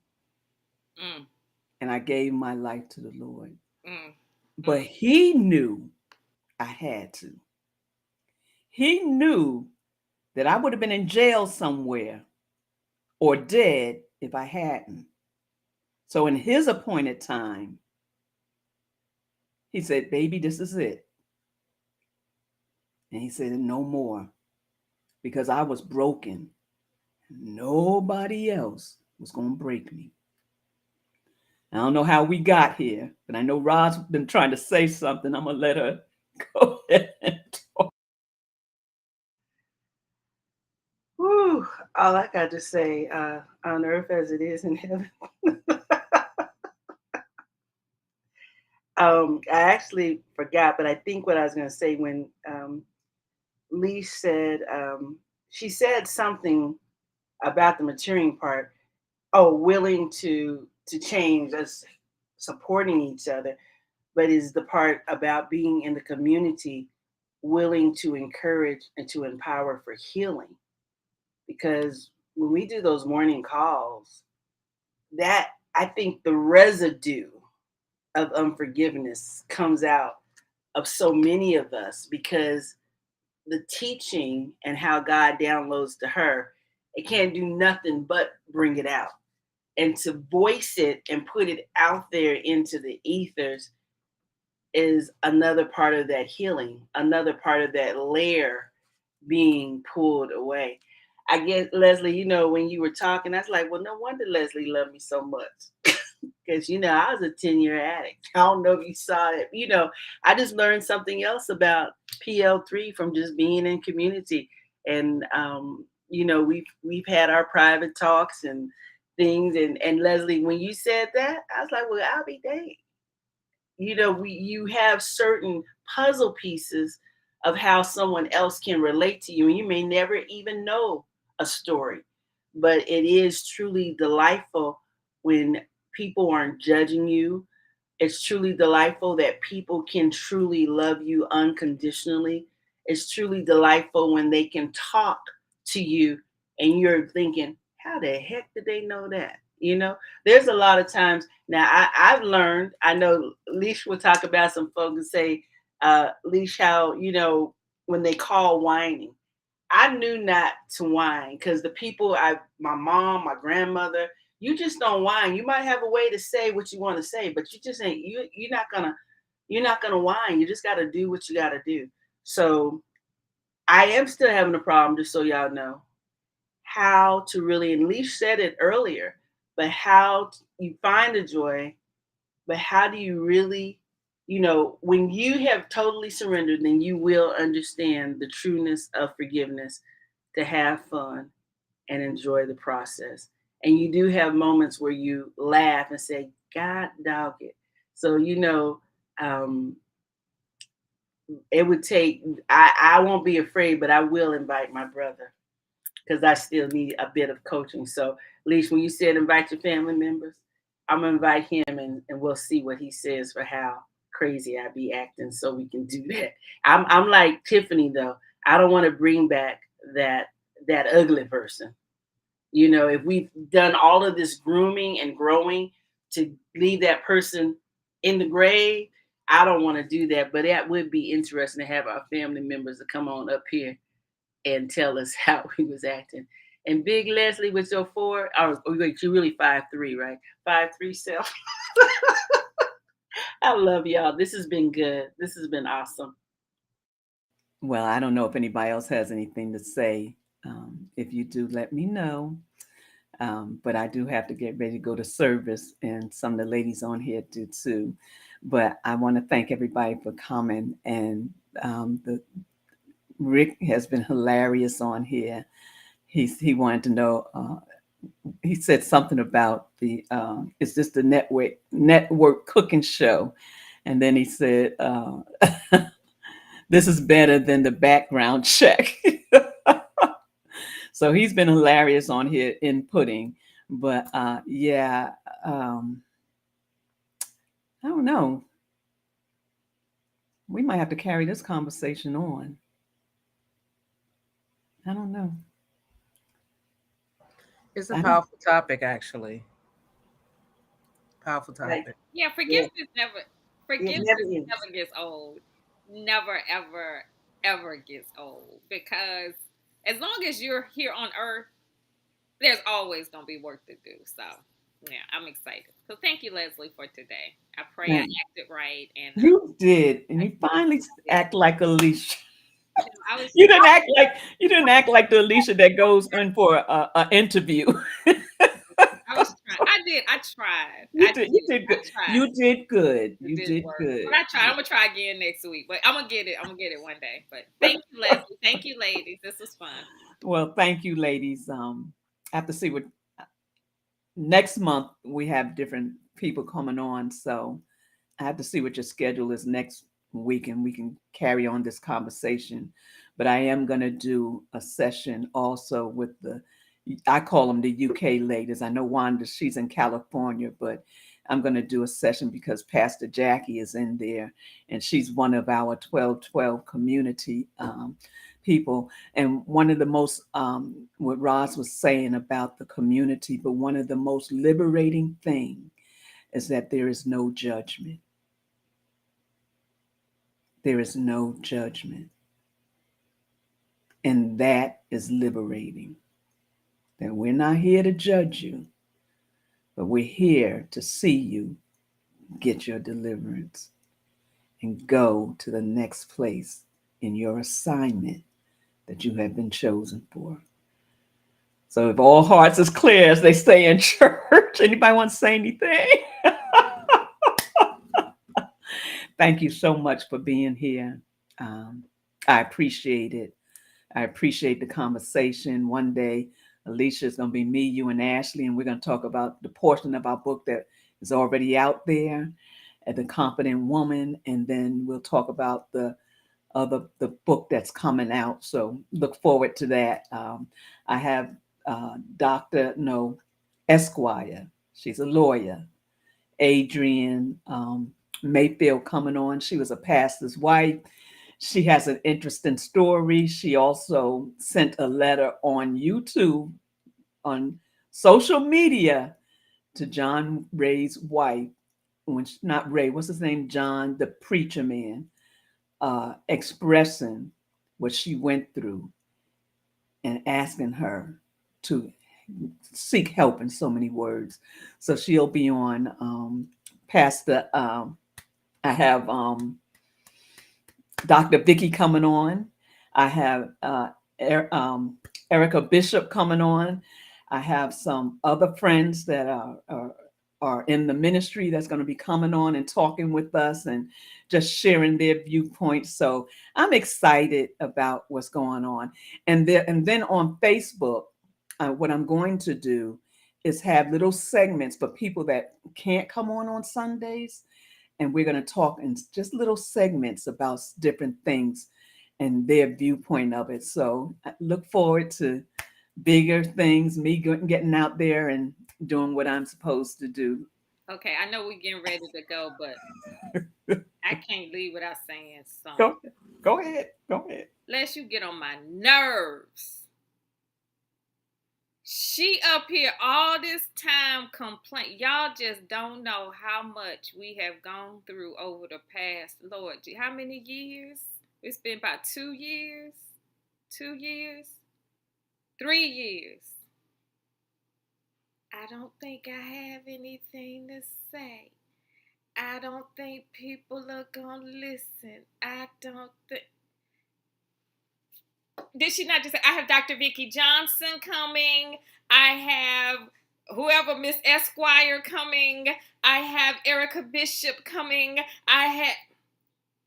And I gave my life to the Lord. But he knew I had to. He knew that I would have been in jail somewhere or dead if I hadn't. So in his appointed time, he said, "Baby, this is it." And he said, "No more," because I was broken. Nobody else was going to break me. I don't know how we got here, but I know Rod's been trying to say something. I'm going to let her go ahead and talk. Whew, all I got to say, on earth as it is in heaven. I actually forgot, but I think what I was going to say when Lee said, she said something about the maturing part. Oh, willing to change, us supporting each other, but is the part about being in the community, willing to encourage and to empower for healing. Because when we do those morning calls, that I think the residue of unforgiveness comes out of so many of us, because the teaching and how God downloads to her, it can't do nothing but bring it out. And to voice it and put it out there into the ethers is another part of that healing, another part of that layer being pulled away. I guess, Leslie, when you were talking, I was like, well, no wonder Leslie loved me so much. Because, I was a 10-year addict. I don't know if you saw it. I just learned something else about PL3 from just being in community. And, we've had our private talks and things. And Leslie, when you said that, I was like, well, I'll be dang. You have certain puzzle pieces of how someone else can relate to you. And you may never even know a story. but it is truly delightful when people aren't judging you. It's truly delightful that people can truly love you unconditionally. It's truly delightful when they can talk to you and you're thinking, how the heck did they know that? You know, there's a lot of times now I've learned, I know Leash will talk about some folks and say, Leash, how, you know, when they call whining. I knew not to whine because the people my mom, my grandmother, you just don't whine. You might have a way to say what you want to say, but you just ain't you're not gonna whine. You just gotta do what you gotta do. So I am still having a problem, just so y'all know, how to really, and Leash said it earlier, but you find the joy, but how do you really, you know, when you have totally surrendered, then you will understand the trueness of forgiveness, to have fun and enjoy the process. And you do have moments where you laugh and say, God dog it. So, you know, um, it would take, I won't be afraid, but I will invite my brother because I still need a bit of coaching. So, Leash, when you said invite your family members, I'm gonna invite him and we'll see what he says for how crazy I be acting so we can do that. I'm like Tiffany though. I don't want to bring back that ugly person. You know, if we've done all of this grooming and growing to leave that person in the grave, I don't want to do that. But that would be interesting to have our family members to come on up here and tell us how we was acting. And Big Leslie with your wait, you really 5'3", right? 5'3" self. I love y'all. This has been good. This has been awesome. Well, I don't know if anybody else has anything to say. If you do, let me know. But I do have to get ready to go to service, and some of the ladies on here do too. But I want to thank everybody for coming, and the Rick has been hilarious on here. He wanted to know. He said something about the it's just the network cooking show, and then he said this is better than the background check. So he's been hilarious on here inputting, but yeah, I don't know. We might have to carry this conversation on. I don't know. It's a I don't. powerful topic, actually. Powerful Like, topic. Yeah, yeah, it forgiveness never ends. never gets old. Never ever ever gets old because as long as you're here on earth, there's always gonna be work to do. So yeah, I'm excited. So thank you, Leslie, for today. I pray I Thank acted right and you did, and I you finally did. act like Alicia. No, I was You didn't act like the Alicia that goes in for a interview. I was trying. I did. I tried. You did. You did I good. tried. You did good. It You didn't did work. But good. I tried. I'm gonna try again next week. But I'm gonna get it. I'm gonna get it one day. But thank you, Leslie. Thank you, ladies. This was fun. Well, thank you, ladies. I have to see what next month we have different people coming on, so I have to see what your schedule is next week, and we can carry on this conversation. But I am going to do a session also with I call them the UK ladies. I know Wanda, she's in California, but I'm going to do a session because Pastor Jackie is in there, and she's one of our 1212 community people. And one of the most, what Roz was saying about the community, but one of the most liberating things is that there is no judgment. There is no judgment. And that is liberating. That we're not here to judge you, but we're here to see you get your deliverance and go to the next place in your assignment that you have been chosen for. So if all hearts is clear, as they say in church, anybody want to say anything? Thank you so much for being here. I appreciate it. I appreciate the conversation. One day, Alicia, is going to be me, you, and Ashley, and we're going to talk about the portion of our book that is already out there, at The Confident Woman, and then we'll talk about the book that's coming out. So look forward to that. I have Dr. No, Esquire. She's a lawyer. Adrian Mayfield coming on. She was a pastor's wife. She has an interesting story. She also sent a letter on YouTube, on social media, to John Ray's wife. Not Ray, what's his name? John, the preacher man, expressing what she went through and asking her to seek help in so many words. So she'll be on Pastor. I have Dr. Vicky coming on. I have Erica Bishop coming on. I have some other friends that are in the ministry that's going to be coming on and talking with us and just sharing their viewpoints. So I'm excited about what's going on. And then on Facebook, what I'm going to do is have little segments for people that can't come on Sundays. And we're going to talk in just little segments about different things and their viewpoint of it. So I look forward to bigger things, me getting out there and doing what I'm supposed to do. Okay, I know we're getting ready to go, but I can't leave without saying something. Go ahead. Lest you get on my nerves. She up here all this time complain. Y'all just don't know how much we have gone through over the past, Lord, how many years? It's been about 2 years? 2 years? 3 years. I don't think I have anything to say. I don't think people are going to listen. I don't think. Did she not just say, I have Dr. Vicky Johnson coming. I have whoever, Miss Esquire coming. I have Erica Bishop coming.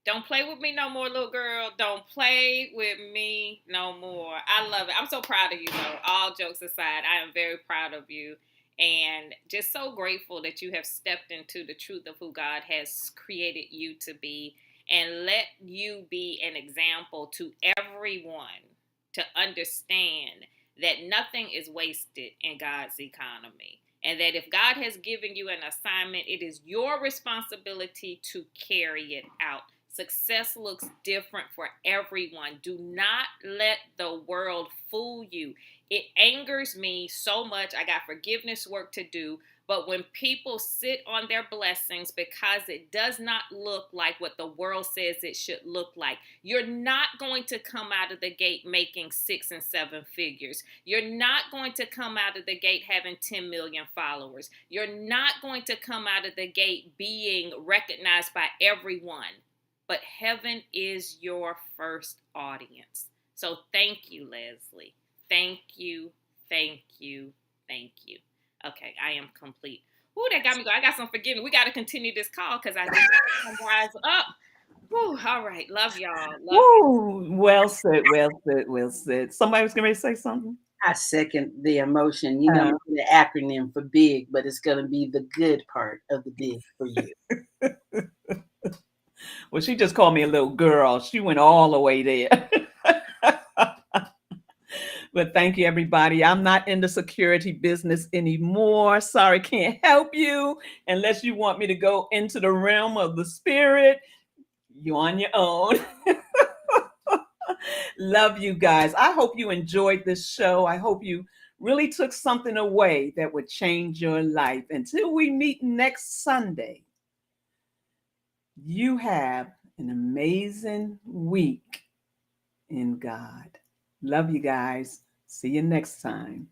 Don't play with me no more, little girl. Don't play with me no more. I love it. I'm so proud of you, though. All jokes aside, I am very proud of you. And just so grateful that you have stepped into the truth of who God has created you to be, and let you be an example to everyone to understand that nothing is wasted in God's economy. And that if God has given you an assignment, it is your responsibility to carry it out. Success looks different for everyone. Do not let the world fool you. It angers me so much. I got forgiveness work to do. But when people sit on their blessings because it does not look like what the world says it should look like, you're not going to come out of the gate making 6 and 7 figures. You're not going to come out of the gate having 10 million followers. You're not going to come out of the gate being recognized by everyone. But heaven is your first audience. So thank you, Leslie. Thank you, thank you, thank you. Okay, I am complete. Ooh, that got me going. I got some forgiveness. We got to continue this call because I just rise up. Whew, all right, love y'all. Woo, well said. Somebody was going to say something? I second the emotion. You know, the acronym for big, but it's going to be the good part of the big for you. Well, she just called me a little girl. She went all the way there. But thank you, everybody. I'm not in the security business anymore. Sorry, can't help you. Unless you want me to go into the realm of the spirit, you're on your own. Love you guys. I hope you enjoyed this show. I hope you really took something away that would change your life. Until we meet next Sunday, you have an amazing week in God. Love you guys. See you next time.